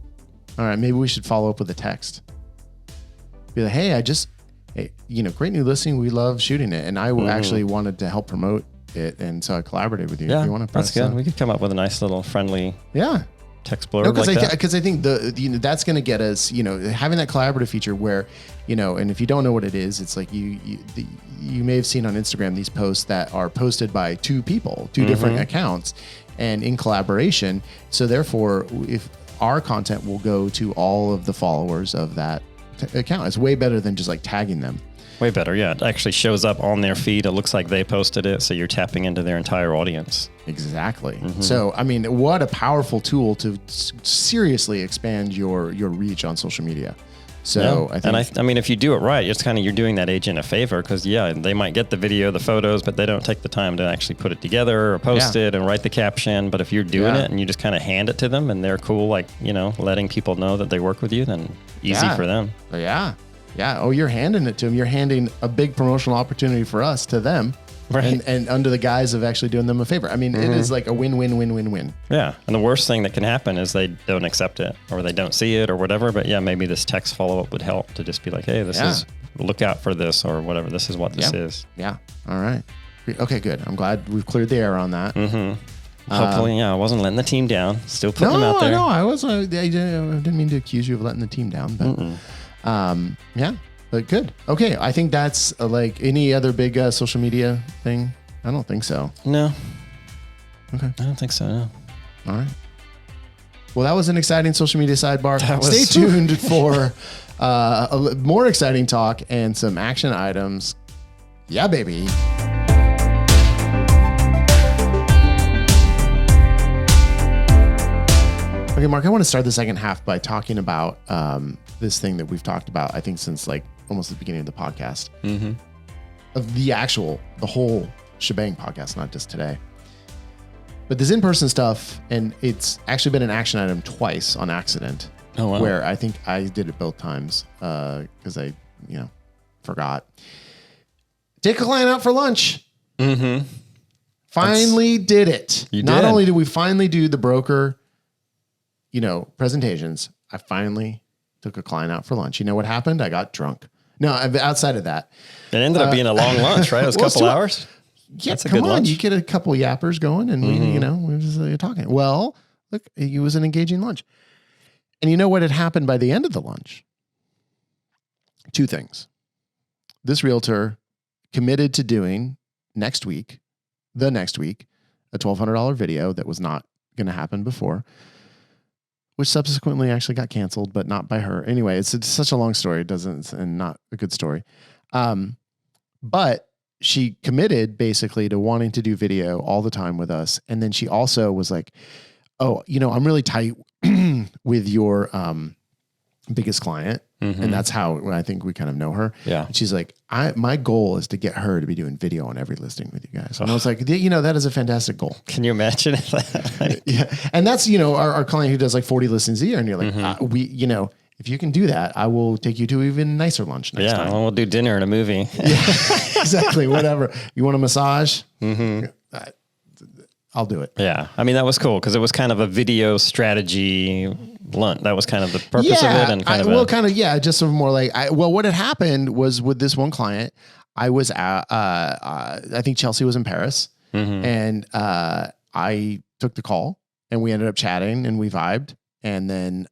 All right, maybe we should follow up with a text. Be like, hey, great new listing. We love shooting it. And I actually wanted to help promote it. And so I collaborated with you. Yeah, if you want to that's good. We could come up with a nice little friendly text blurb because I think that's going to get us, having that collaborative feature where, and if you don't know what it is, it's like you may have seen on Instagram these posts that are posted by 2 people, 2 different accounts and in collaboration. So therefore, if our content will go to all of the followers of that account. It's way better than just like tagging them. Way better. Yeah. It actually shows up on their feed. It looks like they posted it. So you're tapping into their entire audience. Exactly. So, I mean, what a powerful tool to seriously expand your reach on social media. So I think, I mean, if you do it right, it's kind of, you're doing that agent a favor because they might get the video, the photos, but they don't take the time to actually put it together or post it and write the caption. But if you're doing it and you just kind of hand it to them and they're cool, like, letting people know that they work with you, then easy for them. Yeah. Oh, you're handing it to them. You're handing a big promotional opportunity for us to them. Right. And under the guise of actually doing them a favor. I mean, it is like a win-win-win-win-win. Yeah. And the worst thing that can happen is they don't accept it or they don't see it or whatever. But yeah, maybe this text follow-up would help to just be like, hey, this is, look out for this or whatever. This is what this is. Yeah. All right. Okay, good. I'm glad we've cleared the air on that. Hopefully, I wasn't letting the team down. Still putting them out there. No, I was. I didn't mean to accuse you of letting the team down. But yeah. But good. Okay. I think that's like any other big social media thing. I don't think so. No. Okay. I don't think so. No. All right. Well, that was an exciting social media sidebar. Stay tuned for more exciting talk and some action items. Yeah, baby. Okay, Mark, I want to start the second half by talking about this thing that we've talked about, I think, since like almost the beginning of the podcast. Of the whole shebang podcast, not just today. But this in-person stuff, and it's actually been an action item twice on accident. Oh, wow. Where I think I did it both times because I, forgot. Take a client out for lunch. Finally did it. Not only did we finally do the broker presentations, I finally took a client out for lunch. You know what happened? I got drunk. No, outside of that. It ended up being a long lunch, right? It was a couple hours. Yeah, that's a good lunch. You get a couple yappers going and we were just talking. Well, look, it was an engaging lunch. And you know what had happened by the end of the lunch? Two things. This realtor committed to doing the next week, a $1,200 video that was not going to happen before, which subsequently actually got canceled, but not by her. Anyway, it's such a long story. And not a good story. But she committed basically to wanting to do video all the time with us. And then she also was like, oh, I'm really tight with your biggest client. And that's how I think we kind of know her. Yeah. And she's like, my goal is to get her to be doing video on every listing with you guys. And I was like, that is a fantastic goal. Can you imagine that? Yeah. And that's, our client who does like 40 listings a year. And you're like, if you can do that, I will take you to even nicer lunch next time. Yeah, we'll do dinner and a movie. Yeah, exactly. Whatever. You want a massage? I'll do it. Yeah. I mean, that was cool because it was kind of a video strategy lunch. That was kind of the purpose of it. And just some more like, what had happened was with this one client, I was at, I think Chelsea was in Paris and I took the call and we ended up chatting and we vibed. And then,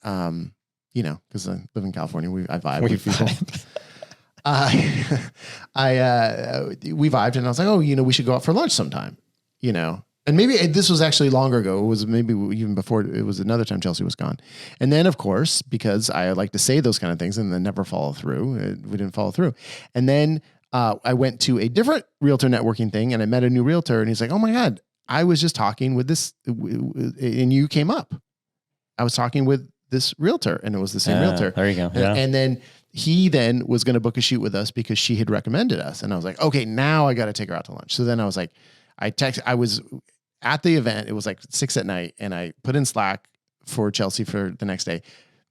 because I live in California, I vibe with people. We vibed and I was like, oh, we should go out for lunch sometime, And maybe this was actually longer ago. It was maybe even before. It was another time Chelsea was gone. And then, of course, because I like to say those kind of things and then never follow through, we didn't follow through. And then I went to a different realtor networking thing and I met a new realtor and he's like, oh my God, I was just talking with this and you came up. I was talking with this realtor and it was the same realtor. There you go. Yeah. And then he then was going to book a shoot with us because she had recommended us. And I was like, okay, now I got to take her out to lunch. So then I was like, I was at the event. It was like 6 p.m. and I put in Slack for Chelsea for the next day,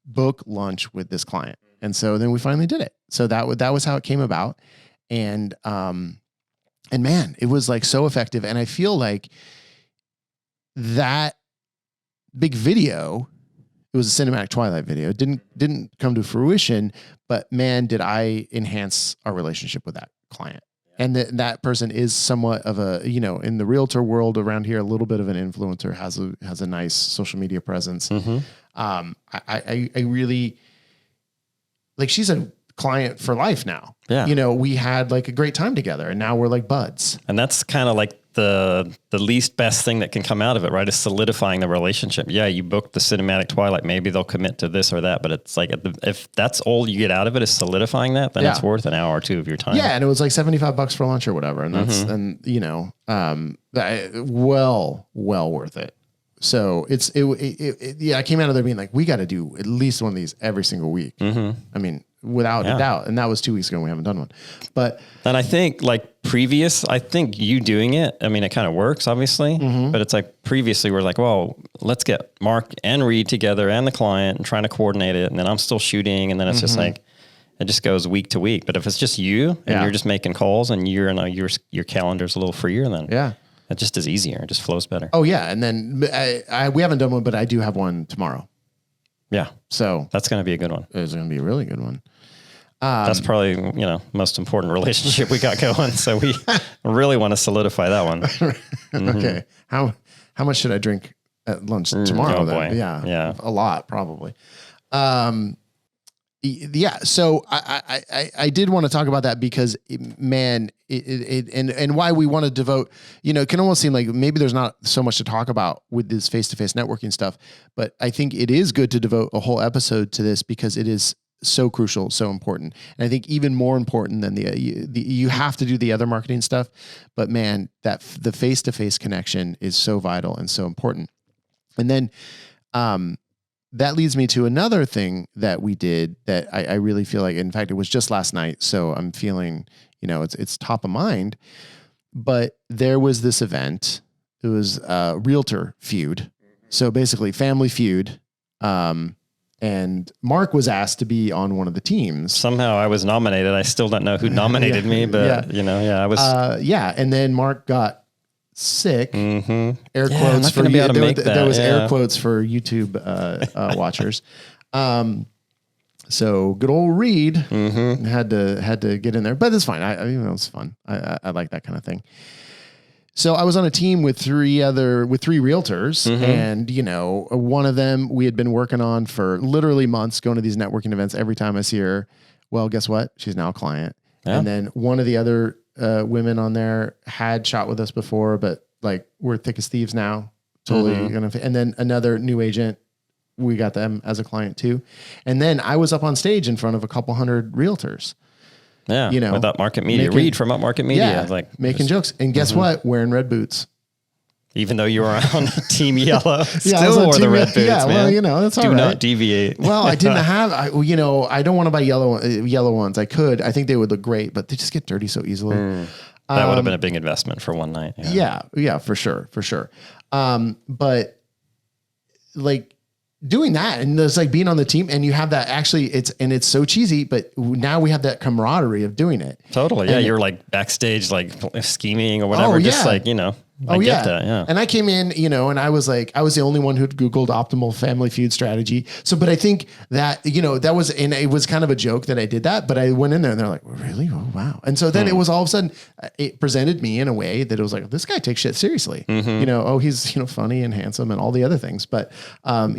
book lunch with this client. And so then we finally did it. So that was how it came about. And man, it was like so effective. And I feel like that big video, it was a cinematic Twilight video. It didn't come to fruition, but man, did I enhance our relationship with that client. And that person is somewhat of a, in the realtor world around here, a little bit of an influencer, has a nice social media presence. I really, like, she's a client for life now. Yeah. We had like a great time together and now we're like buds. And that's kind of like the least best thing that can come out of it, right? Is solidifying the relationship. Yeah, you booked the cinematic twilight. Maybe they'll commit to this or that, but it's like if that's all you get out of it is solidifying that, then it's worth an hour or two of your time. Yeah, and it was like $75 for lunch or whatever, and that's and you know, well worth it. So yeah, I came out of there being like, we got to do at least one of these every single week. I mean, without a doubt. And that was 2 weeks ago. And we haven't done one, and I think like I think you doing it, I mean, it kind of works obviously, but it's like previously we're like, well, let's get Mark and Reed together and the client and trying to coordinate it. And then I'm still shooting. And then it's just like, it just goes week to week. But if it's just you and you're just making calls and your calendar's a little freer, then it just is easier. It just flows better. Oh yeah. And then we haven't done one, but I do have one tomorrow. Yeah. So that's going to be a good one. It's going to be a really good one. That's probably, most important relationship we got going. So we really want to solidify that one. Okay. How much should I drink at lunch tomorrow? Boy. Yeah. A lot, probably. Yeah. So I did want to talk about that because man, and why we want to devote, it can almost seem like maybe there's not so much to talk about with this face-to-face networking stuff, but I think it is good to devote a whole episode to this because it is so crucial, so important. And I think even more important than you have to do the other marketing stuff, but man, that the face-to-face connection is so vital and so important. And then, that leads me to another thing that we did that I really feel like, in fact, it was just last night. So I'm feeling, it's top of mind, but there was this event. It was Realtor Feud. So basically Family Feud. And Mark was asked to be on one of the teams. Somehow I was nominated. I still don't know who nominated me, but I was. And then Mark got sick. Air quotes for you. There was air quotes for YouTube watchers. So good old Reed had to get in there, but it's fine. It's fun. I like that kind of thing. So I was on a team with three realtors, and one of them we had been working on for literally months, going to these networking events every time I see her. Well, guess what? She's now a client. Yeah. And then one of the other women on there had shot with us before, but like we're thick as thieves now. Totally and then another new agent, we got them as a client too. And then I was up on stage in front of a couple hundred realtors. Yeah, with Upmarket Media. Reed from Upmarket Media. Yeah, making jokes. And guess what? Wearing red boots. Even though you were on Team Yellow, still wore the red boots, man. Well, that's all right. Do not deviate. Well, I didn't have, I don't want to buy yellow ones. I could. I think they would look great, but they just get dirty so easily. That would have been a big investment for one night. Yeah, for sure. But like, doing that and it's like being on the team and you have that it's so cheesy, but now we have that camaraderie of doing it. Totally. Yeah. You're like backstage, like scheming or whatever. Just like, I get that. Yeah. And I came in, and I was the only one who'd Googled optimal Family Feud strategy. So, but I think that, that was, and it was kind of a joke that I did that, but I went in there and they're like, really? Oh, wow. And so then it was all of a sudden, it presented me in a way that it was like, this guy takes shit seriously, he's, funny and handsome and all the other things. But, but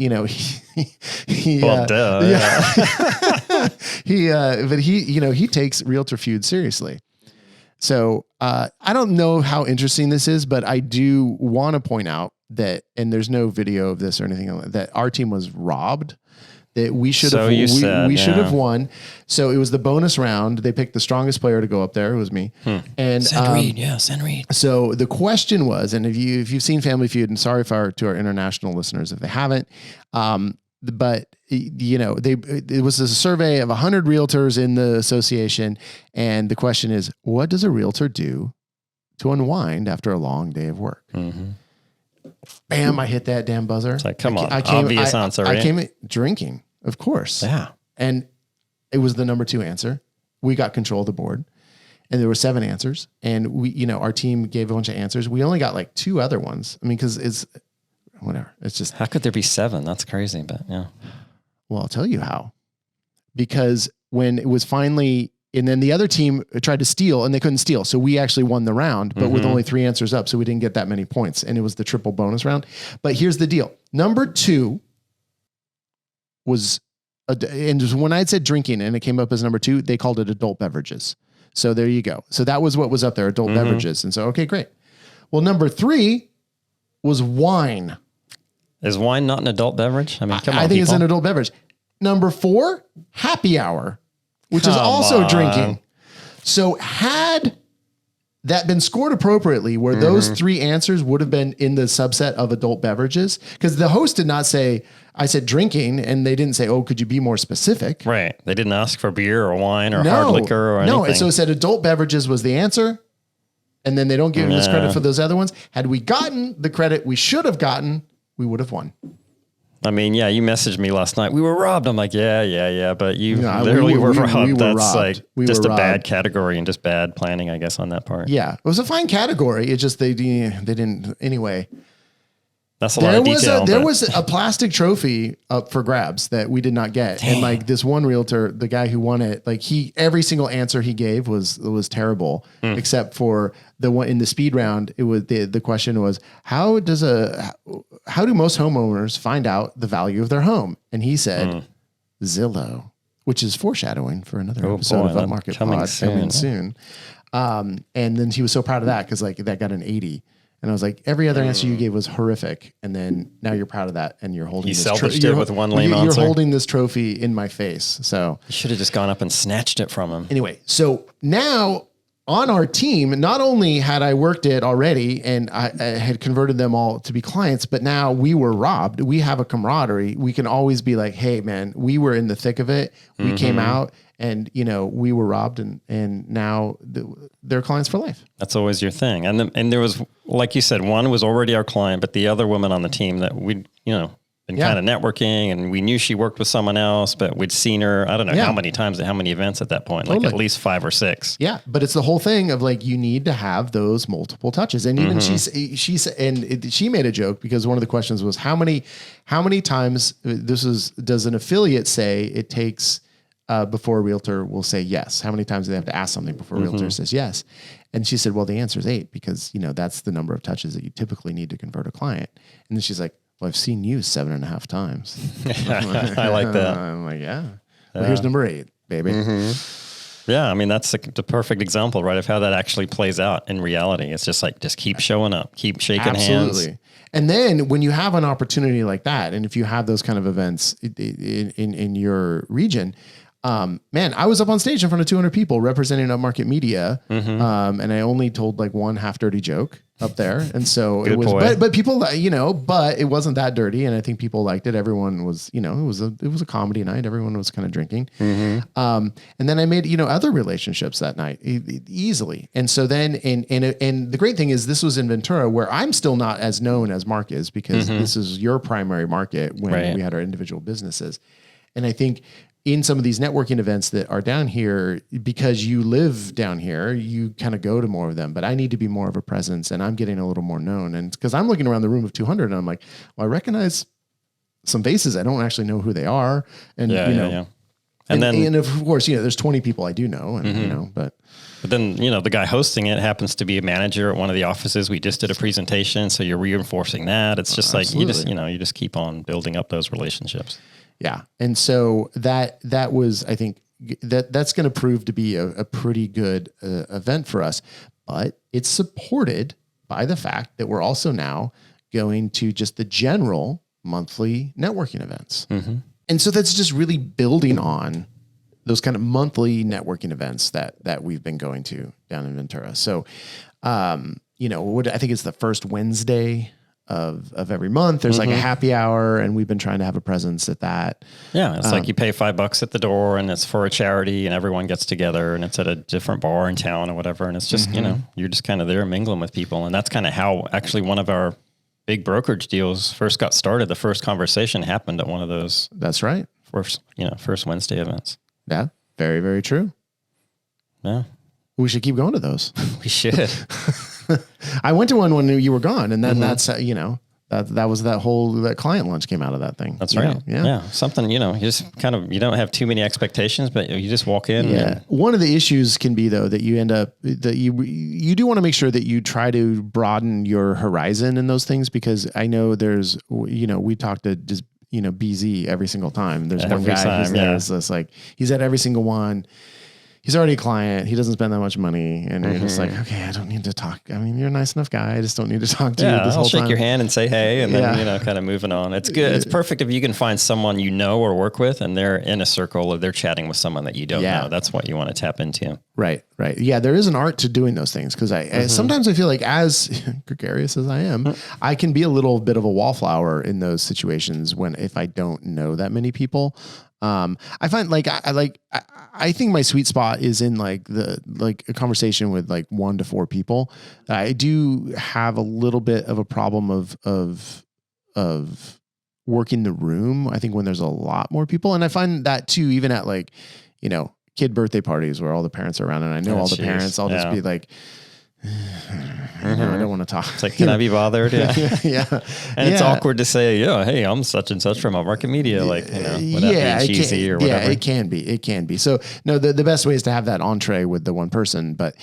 he takes Realtor Feud seriously. So I don't know how interesting this is, but I do want to point out that, and there's no video of this or anything like that, our team was robbed. That we should have should have won. So it was the bonus round. They picked the strongest player to go up there. It was me. And send Reed. So the question was, and if you've seen Family Feud, and sorry to our international listeners if they haven't, but it was a survey of 100 realtors in the association. And the question is, what does a realtor do to unwind after a long day of work? Bam, I hit that damn buzzer. It's like, come on, obvious answer, right? I came drinking, of course. Yeah. And it was the number 2 answer. We got control of the board and there were 7 answers and we, our team gave a bunch of answers. We only got like 2 other ones. I mean, cause it's whatever. It's just, how could there be 7? That's crazy, but yeah. Well, I'll tell you how, because when it was finally, and then the other team tried to steal and they couldn't steal. So we actually won the round, but with only 3 answers up. So we didn't get that many points and it was the triple bonus round. But here's the deal. Number 2 was, and when I had said drinking and it came up as number 2, they called it adult beverages. So there you go. So that was what was up there, adult beverages. And so, okay, great. Well, number 3 was wine. Is wine not an adult beverage? I mean, come on, I think people. it's an adult beverage. Number 4, happy hour, which is Come also on. drinking. So had that been scored appropriately, where those 3 answers would have been in the subset of adult beverages, because the host did not say, I said drinking, and they didn't say, oh, could you be more specific? Right. They didn't ask for beer or wine or hard liquor or anything. No, and so it said adult beverages was the answer, and then they don't give us credit for those other ones. Had we gotten the credit we should have gotten, we would have won. I mean, yeah, you messaged me last night. We were robbed. I'm like, yeah, but you literally were robbed. That's robbed. like We just were a bad robbed. category and just bad planning, I guess, on that part. Yeah, it was a fine category. It just they didn't anyway. That's a lot of detail. There was a plastic trophy up for grabs that we did not get. And like this one realtor, the guy who won it, like every single answer he gave was terrible, except for the one in the speed round. It was the question was, how do most homeowners find out the value of their home? And he said Zillow, which is foreshadowing for another episode of Upmarket coming soon. And then he was so proud of that, because like that got an 80. And I was like, every other answer you gave was horrific. And then now you're proud of that, and you're holding this trophy. He with one lame answer. You're holding this trophy in my face. So you should have just gone up and snatched it from him. Anyway, so now on our team, not only had I worked it already and I had converted them all to be clients, but now we were robbed. We have a camaraderie. We can always be like, hey man, we were in the thick of it. We came out and, we were robbed, and now they're clients for life. That's always your thing. And there was, like you said, one was already our client, but the other woman on the team that we'd, been kind of networking, and we knew she worked with someone else, but we'd seen her, I don't know how many times, how many events at that point, like at least 5 or 6. Yeah. But it's the whole thing of like, you need to have those multiple touches. And even she made a joke, because one of the questions was how many times does an affiliate say it takes before a realtor will say yes? How many times do they have to ask something before a realtor says yes? And she said, well, the answer is 8, because, that's the number of touches that you typically need to convert a client. And then she's like, well, I've seen you 7.5 times. I like that. I'm like, yeah. Well, here's number 8, baby. Yeah. I mean, that's the perfect example, right, of how that actually plays out in reality. It's just like, just keep showing up, keep shaking hands. And then when you have an opportunity like that, and if you have those kind of events in your region, man, I was up on stage in front of 200 people representing Upmarket Media. And I only told like one half dirty joke up there. And so it was, but people, but it wasn't that dirty. And I think people liked it. Everyone was, it was a comedy night. Everyone was kind of drinking. And then I made, other relationships that night easily. And so then, and the great thing is this was in Ventura, where I'm still not as known as Mark is, because this is your primary market when we had our individual businesses. And I think in some of these networking events that are down here, because you live down here, you kind of go to more of them, but I need to be more of a presence, and I'm getting a little more known. And because I'm looking around the room of 200 and I'm like, well, I recognize some faces. I don't actually know who they are. And, And then, of course, there's 20 people I do know, and, but then, the guy hosting it happens to be a manager at one of the offices. We just did a presentation. So you're reinforcing that. It's just like, you just keep on building up those relationships. Yeah. And so that was, I think that's going to prove to be a pretty good event for us, but it's supported by the fact that we're also now going to just the general monthly networking events. And so that's just really building on those kind of monthly networking events that we've been going to down in Ventura. So, I think it's the first Wednesday of every month. There's like a happy hour, and we've been trying to have a presence at that. Yeah. It's like you pay $5 at the door, and it's for a charity, and everyone gets together, and it's at a different bar in town or whatever. And it's just, you're just kind of there mingling with people. And that's kind of how actually one of our big brokerage deals first got started. The first conversation happened at one of those. That's right. First Wednesday events. Yeah. Very, very true. Yeah. We should keep going to those. We should. I went to one when you were gone, and then that's that was that client lunch came out of that thing. That's right. Yeah. Something, you just you don't have too many expectations, but you just walk in. Yeah. One of the issues can be though that you end up that you do want to make sure that you try to broaden your horizon in those things, because I know there's we talk to just BZ every single time. There's one guy who's there. It's like he's at every single one. he's already a client. He doesn't spend that much money. And you're just like, okay, I don't need to talk. I mean, you're a nice enough guy. I just don't need to talk to you this I'll whole shake time. your hand and say, hey, and then, kind of moving on. It's good. It's perfect if you can find someone you know or work with and they're in a circle or they're chatting with someone that you don't know. That's what you want to tap into. Right. Yeah, there is an art to doing those things because I sometimes I feel like, as gregarious as I am, I can be a little bit of a wallflower in those situations if I don't know that many people. I find like I think my sweet spot is in like a conversation with like 1 to 4 people. I do have a little bit of a problem of working the room. I think when there's a lot more people, and I find that too, even at like, kid birthday parties where all the parents are around and I know all the parents, I'll just be like, I don't want to talk. It's like, can I be bothered? Yeah. And it's awkward to say, hey, I'm such and such from Upmarket Media. Like, without being cheesy or whatever. Yeah, it can be. So no, the best way is to have that entree with the one person, but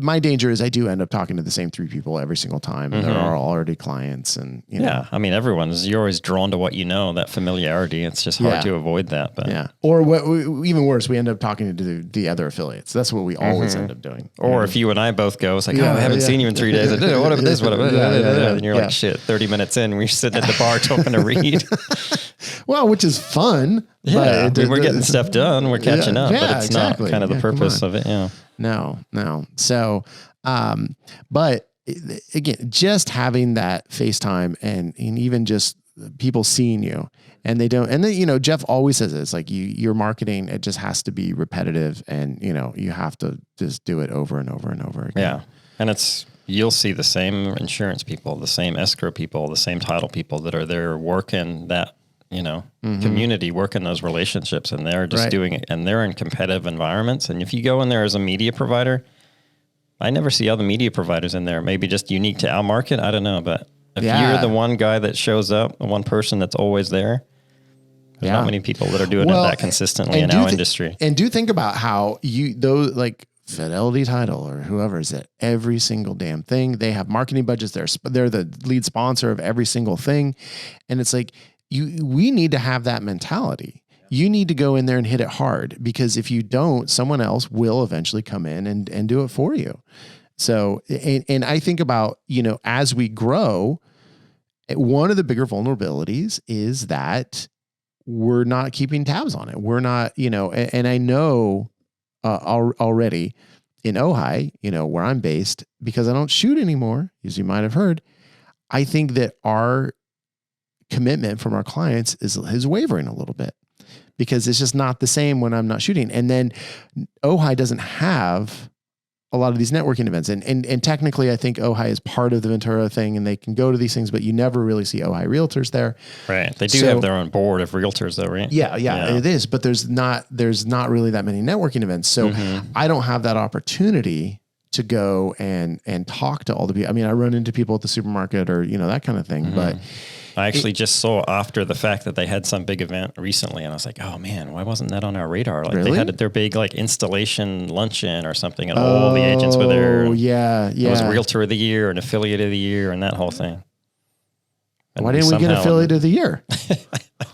my danger is I do end up talking to the same 3 people every single time. And they're all already clients and, Yeah. I mean, you're always drawn to what you know, that familiarity. It's just hard to avoid that. But or even worse, we end up talking to the other affiliates. That's what we always end up doing. Or if you and I both go, it's like, I haven't seen you in 3 days. What about this? What about that? And you're like, shit, 30 minutes in, we're sitting at the bar talking to Reed. Well, which is fun. Yeah, but we're getting stuff done. We're catching up, but it's not kind of the purpose of it. Yeah. No. So, but again, just having that FaceTime and even just people seeing you. And they don't, and then, Jeff always says it's like your marketing, it just has to be repetitive and, you have to just do it over and over and over again. Yeah. And you'll see the same insurance people, the same escrow people, the same title people that are there working that, community, working those relationships, and they're just doing it, and they're in competitive environments. And if you go in there as a media provider, I never see other media providers in there, maybe just unique to our market. I don't know, but if you're the one guy that shows up, the one person that's always there, there's not many people that are doing it that consistently in our industry. And do think about how those like Fidelity Title or whoever is at every single damn thing. They have marketing budgets. They're the lead sponsor of every single thing. And it's like, we need to have that mentality. You need to go in there and hit it hard, because if you don't, someone else will eventually come in and do it for you. So, and I think about, as we grow, one of the bigger vulnerabilities is that we're not keeping tabs on it. We're not, and I know already in Ojai, where I'm based, because I don't shoot anymore, as you might have heard, I think that our commitment from our clients is wavering a little bit, because it's just not the same when I'm not shooting. And then Ojai doesn't have a lot of these networking events. And technically, I think Ojai is part of the Ventura thing, and they can go to these things, but you never really see Ojai realtors there. Right. They do have their own board of realtors though, right? Yeah, it is. But there's not really that many networking events. So I don't have that opportunity to go and talk to all the people. I mean, I run into people at the supermarket or, that kind of thing, but I actually just saw after the fact that they had some big event recently, and I was like, oh man, why wasn't that on our radar? Like they had their big like installation luncheon or something, and all the agents were there. Oh yeah. It was Realtor of the Year and Affiliate of the Year and that whole thing. And why didn't we get Affiliate of the Year?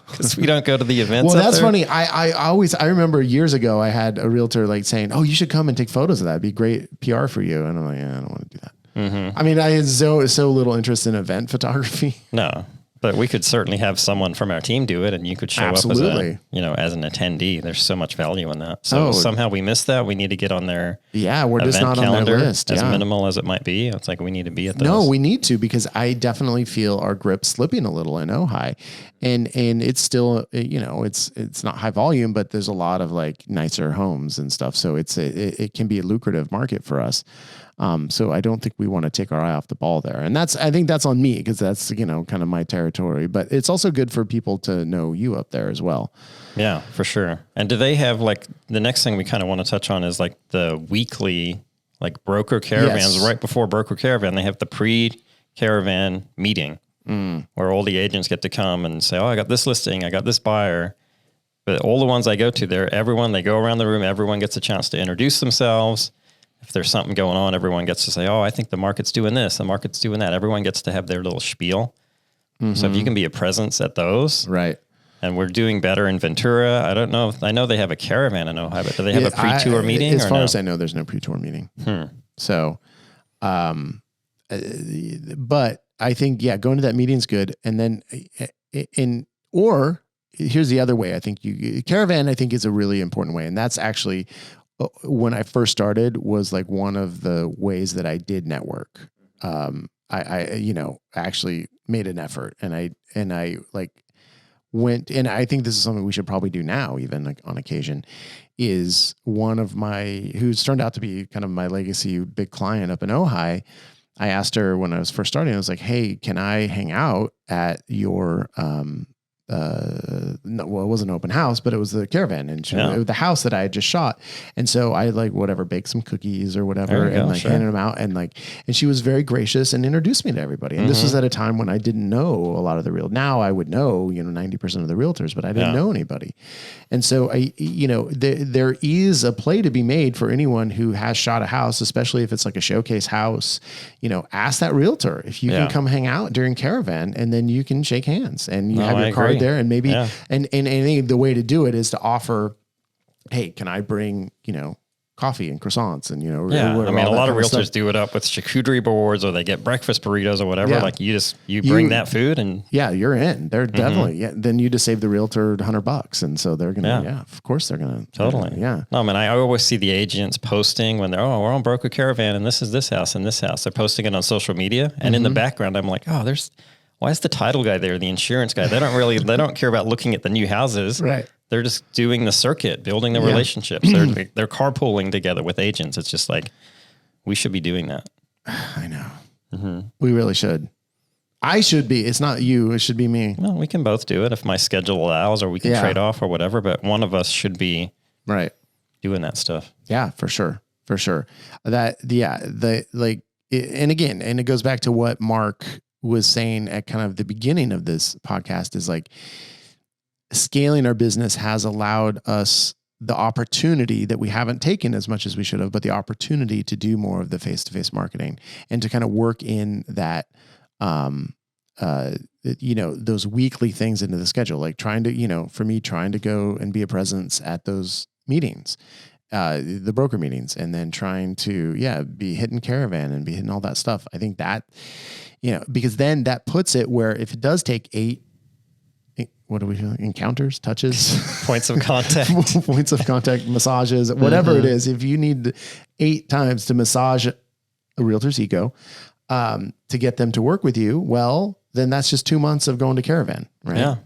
Because we don't go to the events. Well, that's funny. I remember years ago, I had a realtor like saying, oh, you should come and take photos of that. It'd be great PR for you. And I'm like, yeah, I don't want to do that. I mean, I had so little interest in event photography. No. But we could certainly have someone from our team do it, and you could show up as as an attendee. There's so much value in that. So somehow we missed that. We need to get on their we're just not on their list. As minimal as it might be. It's like we need to be at those. No, we need to, because I definitely feel our grip slipping a little in Ojai, and it's still it's not high volume, but there's a lot of like nicer homes and stuff. So it can be a lucrative market for us. So I don't think we want to take our eye off the ball there. And I think that's on me, because that's, kind of my territory, but it's also good for people to know you up there as well. Yeah, for sure. And do they have like, the next thing we kind of want to touch on is like the weekly, like broker caravans. Right before broker caravan, they have the pre-caravan meeting where all the agents get to come and say, oh, I got this listing, I got this buyer. But all the ones I go to there, they go around the room, everyone gets a chance to introduce themselves. If there's something going on, everyone gets to say, oh, I think the market's doing this, the market's doing that. Everyone gets to have their little spiel. So if you can be a presence at those, right, And we're doing better in Ventura. I don't know. I know they have a caravan in Ohio, but do they have a pre-tour meeting? As far as I know, there's no pre-tour meeting. So, but I think, going to that meeting is good. And then or here's the other way. I think caravan, I think, is a really important way. And that's actually, when I first started, was like one of the ways that I did network. I actually made an effort, and I like went, and I think this is something we should probably do now, even like on occasion, is one of who's turned out to be kind of my legacy big client up in Ojai. I asked her when I was first starting, I was like, hey, can I hang out at your, no, well, it wasn't an open house, but it was the caravan, and it was the house that I had just shot. And so I baked some cookies or whatever, and handed them out, and she was very gracious and introduced me to everybody. And this was at a time when I didn't know a lot of the now I would know, 90% of the realtors, but I didn't know anybody. And so there is a play to be made for anyone who has shot a house, especially if it's like a showcase house. Ask that realtor if you can come hang out during caravan, and then you can shake hands and you have your card there, and maybe, and I think the way to do it is to offer, hey, can I bring, coffee and croissants and, I mean, a lot of realtors do it up with charcuterie boards, or they get breakfast burritos or whatever. Like you bring that food, and you're in. They're definitely, then you just save the realtor $100. And so they're going to, of course they're going to. Totally. No, I mean, I always see the agents posting when they're, we're on Broker Caravan, and this is this house and this house. They're posting it on social media. And in the background, I'm like, why is the title guy there? The insurance guy? They don't care about looking at the new houses. Right. They're just doing the circuit, building the relationships. They're carpooling together with agents. It's just like, we should be doing that. I know. We really should. I should be. It's not you. It should be me. Well, we can both do it if my schedule allows, or we can trade off or whatever. But one of us should be doing that stuff. Yeah, for sure. For sure. And again, and it goes back to what Mark was saying at kind of the beginning of this podcast, is like, scaling our business has allowed us the opportunity that we haven't taken as much as we should have, but the opportunity to do more of the face-to-face marketing and to kind of work in that, those weekly things into the schedule, like trying to go and be a presence at those meetings, the broker meetings, and then trying to, be hitting caravan and be hitting all that stuff. I think that, because then that puts it where if it does take 8, what do we do? Encounters, touches, points of contact, massages, whatever it is. If you need 8 times to massage a realtor's ego, to get them to work with you, well, then that's just 2 months of going to caravan, right? Yeah.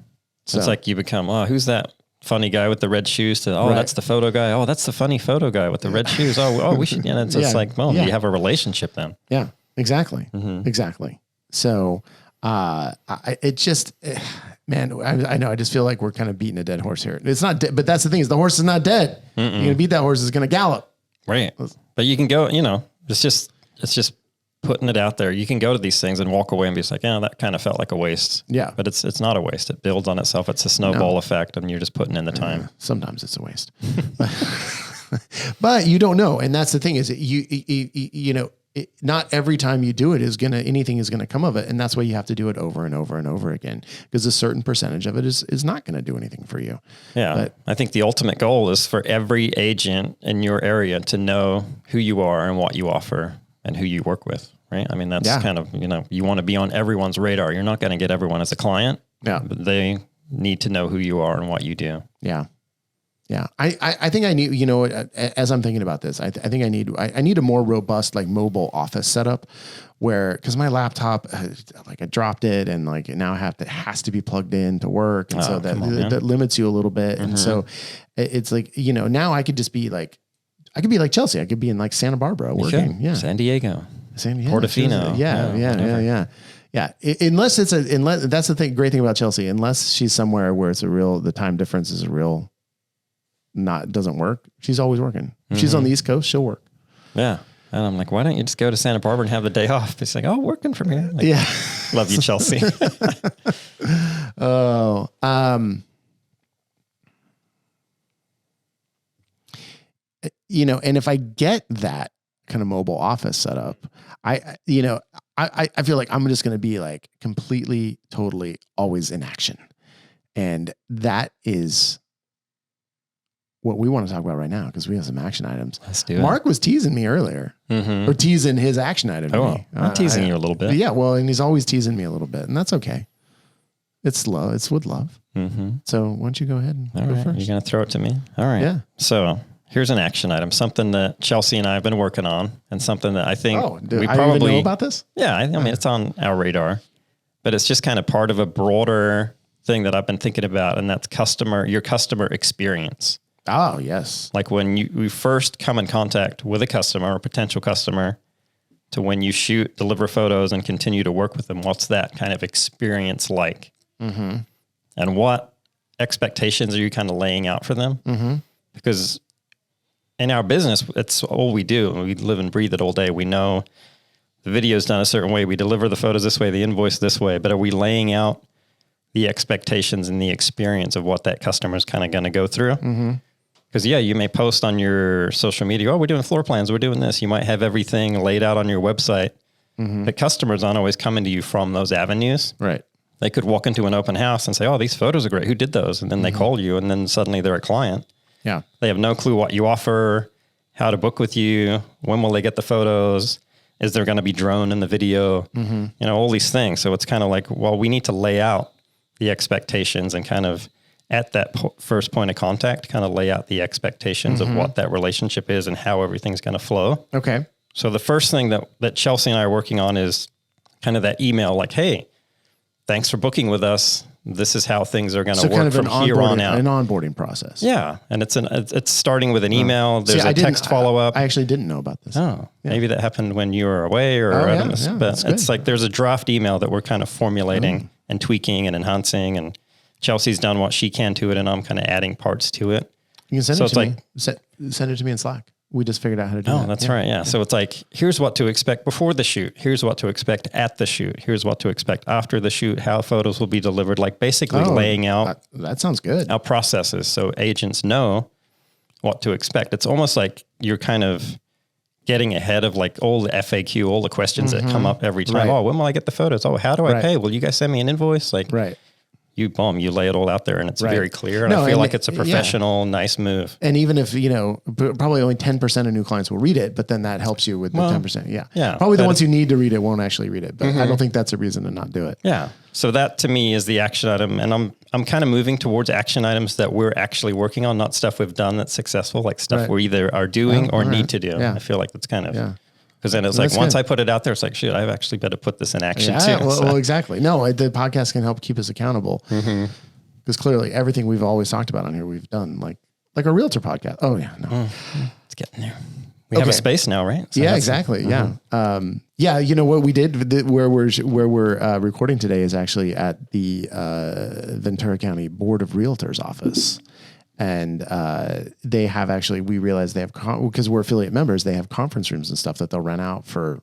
So it's like you become, who's that funny guy with the red shoes? That's the photo guy. Oh, that's the funny photo guy with the red shoes. We should, it's just like, well, you have a relationship then. Yeah, exactly. Exactly. So, it just, man, I know. I just feel like we're kind of beating a dead horse here. It's not dead, but that's the thing, is the horse is not dead. You're going to beat that horse, it's going to gallop. Right. But you can go, it's just putting it out there. You can go to these things and walk away and be like, that kind of felt like a waste. Yeah. But it's not a waste. It builds on itself. It's a snowball effect, and you're just putting in the time. Sometimes it's a waste. But you don't know. And that's the thing, is not every time you do it anything is gonna come of it, and that's why you have to do it over and over and over again, because a certain percentage of it is not going to do anything for you. Yeah, but I think the ultimate goal is for every agent in your area to know who you are and what you offer and who you work with. Right? I mean, that's kind of, you want to be on everyone's radar. You're not going to get everyone as a client. Yeah, but they need to know who you are and what you do. Yeah. Yeah. I think I need, as I'm thinking about this, I think I need a more robust, like, mobile office setup where, cause my laptop, I dropped it, and like now it has to be plugged in to work. And so that limits you a little bit. And so it's like, now I could just be like, I could be like Chelsea. I could be in like Santa Barbara working. Yeah. San Diego, Portofino. Yeah. Unless that's the thing, great thing about Chelsea, unless she's somewhere where the time difference is doesn't work. She's always working. If she's on the East Coast, she'll work. Yeah. And I'm like, why don't you just go to Santa Barbara and have the day off? It's like, working from here. Like, yeah. Love you, Chelsea. And if I get that kind of mobile office set up, I feel like I'm just going to be like completely, totally always in action. And that is what we want to talk about right now, because we have some action items. Let's do it. Mark was teasing me earlier, or teasing his action item. To me. I'm teasing you a little bit. Yeah, well, and he's always teasing me a little bit, and that's okay. It's love. It's with love. So why don't you go ahead and go first? You're going to throw it to me? All right. Yeah. So here's an action item, something that Chelsea and I have been working on, and something that I think we probably know about this. Yeah, I mean, it's on our radar, but it's just kind of part of a broader thing that I've been thinking about, and that's your customer experience. Oh, yes. Like when you first come in contact with a customer or potential customer to when you shoot, deliver photos, and continue to work with them, what's that kind of experience like? And what expectations are you kind of laying out for them? Because in our business, it's all we do. We live and breathe it all day. We know the video is done a certain way. We deliver the photos this way, the invoice this way, but are we laying out the expectations and the experience of what that customer is kind of going to go through? Because you may post on your social media, we're doing floor plans, we're doing this. You might have everything laid out on your website. The customers aren't always coming to you from those avenues. Right. They could walk into an open house and say, oh, these photos are great. Who did those? And then they call you, and then suddenly they're a client. Yeah. They have no clue what you offer, how to book with you, when will they get the photos, is there going to be drone in the video, all these things. So it's kind of like, well, we need to lay out the expectations and kind of at that first point of contact, kind of lay out the expectations of what that relationship is and how everything's going to flow. Okay. So the first thing that Chelsea and I are working on is kind of that email, like, hey, thanks for booking with us. This is how things are going to work from here on out. An onboarding process. Yeah. And it's starting with an email. There's a text follow-up. I actually didn't know about this. Maybe that happened when you were away or but it's like there's a draft email that we're kind of formulating and tweaking and enhancing, and Chelsea's done what she can to it, and I'm kind of adding parts to it. You can send it to me. Send it to me in Slack. We just figured out how to do that. Oh, that's right. Yeah. So it's like, here's what to expect before the shoot. Here's what to expect at the shoot. Here's what to expect after the shoot, how photos will be delivered, like basically laying out. That sounds good. Our processes so agents know what to expect. It's almost like you're kind of getting ahead of like all the FAQ, all the questions that come up every time. Right. Oh, when will I get the photos? Oh, how do I pay? Will you guys send me an invoice? Like, you lay it all out there, and it's very clear. And I feel like it's a professional, nice move. And even if, probably only 10% of new clients will read it, but then that helps you with the 10%. Yeah. Probably the ones who need to read it won't actually read it, but I don't think that's a reason to not do it. Yeah. So that to me is the action item. And I'm kind of moving towards action items that we're actually working on, not stuff we've done that's successful, like stuff we either are doing or need to do. Yeah. I feel like that's kind of, because then it's like, once I put it out there, it's like, shoot, I've actually better put this in action too. Well, exactly. No, the podcast can help keep us accountable. Because clearly everything we've always talked about on here, we've done like a realtor podcast. Oh yeah. No. It's getting there. We have a space now, right? So exactly. Yeah. What we did where we're recording today is actually at the Ventura County Board of Realtors office. And they have we realized they have, because we're affiliate members, they have conference rooms and stuff that they'll rent out for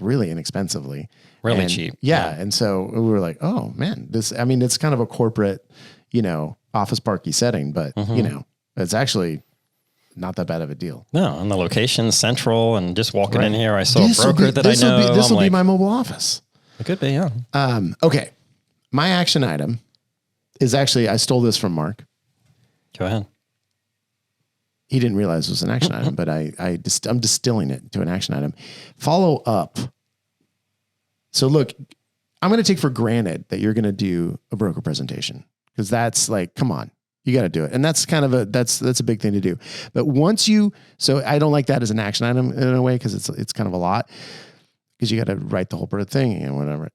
really inexpensively. Really cheap. Yeah. And so we were like, oh man, it's kind of a corporate, office parky setting, but it's actually not that bad of a deal. No, and the location central, and just walking in here, I saw a broker that I know. This will be my mobile office. It could be, yeah. Okay. My action item is actually, I stole this from Mark. Go ahead. He didn't realize it was an action item, but I'm distilling it to an action item. Follow up. So look, I'm going to take for granted that you're going to do a broker presentation, because that's like, come on, you got to do it. And that's kind of that's a big thing to do. But so I don't like that as an action item in a way, because it's kind of a lot, because you got to write the whole thing and whatever.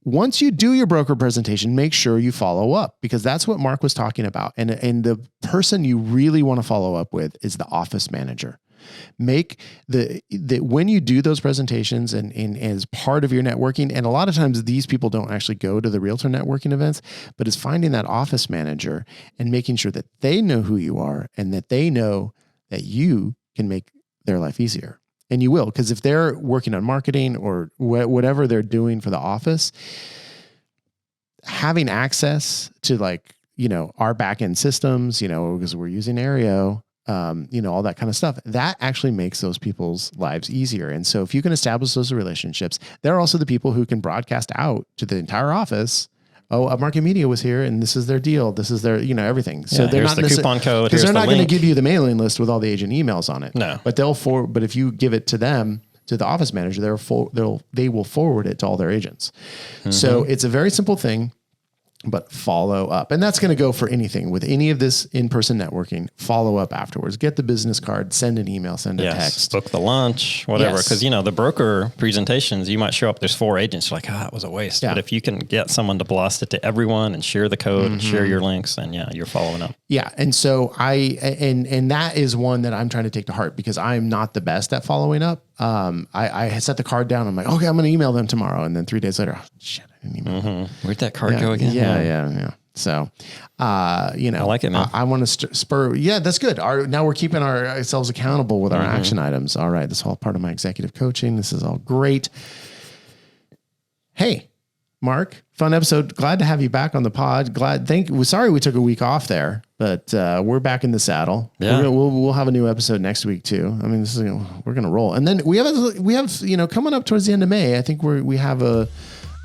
Once you do your broker presentation, make sure you follow up, because that's what Mark was talking about. And the person you really want to follow up with is the office manager. Make when you do those presentations and as part of your networking, and a lot of times these people don't actually go to the realtor networking events, but it's finding that office manager and making sure that they know who you are and that they know that you can make their life easier. And you will, because if they're working on marketing or whatever they're doing for the office, having access to our back-end systems, because we're using Aereo, all that kind of stuff, that actually makes those people's lives easier. And so if you can establish those relationships, they're also the people who can broadcast out to the entire office oh, Upmarket Media was here and this is their deal. This is their, everything. So they're here's not the coupon code. because they're here's not the going to link. give you the mailing list with all the agent emails on it. No. But but if you give it to them, to the office manager, they will forward it to all their agents. So it's a very simple thing, but follow up. And that's going to go for anything with any of this in-person networking. Follow up afterwards. Get the business card, send an email, send a text. Book the lunch, whatever. Yes. Because, the broker presentations, you might show up, there's 4 agents. You're like, it was a waste. Yeah. But if you can get someone to blast it to everyone and share the code and share your links, then you're following up. Yeah. And so and that is one that I'm trying to take to heart because I'm not the best at following up. I set the card down. I'm like, okay, I'm going to email them tomorrow. And then 3 days later, oh, shit, I didn't email them. Where'd that card go again? Yeah. So, I like it, man. I want to spur. Yeah, that's good. Now we're keeping ourselves accountable with our action items. All right. This is all part of my executive coaching. This is all great. Hey, Mark, fun episode. Glad to have you back on the pod. Sorry we took a week off there, but we're back in the saddle. Yeah. We'll have a new episode next week too. I mean, this is, we're going to roll. And then we have, coming up towards the end of May, I think we have a,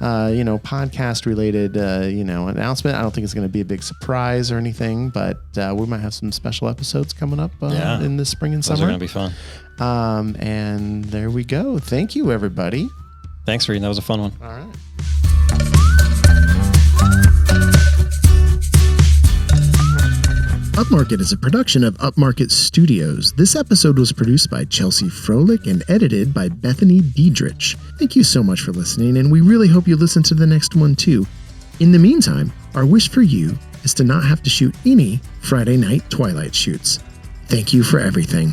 podcast related, announcement. I don't think it's going to be a big surprise or anything, but we might have some special episodes coming up in the spring and Those summer. are going to be fun. And there we go. Thank you, everybody. Thanks, Reed. That was a fun one. All right. Upmarket is a production of Upmarket Studios. This episode was produced by Chelsea Froelich and edited by Bethany Diedrich. Thank you so much for listening, and we really hope you listen to the next one too. In the meantime, our wish for you is to not have to shoot any Friday night twilight shoots. Thank you for everything.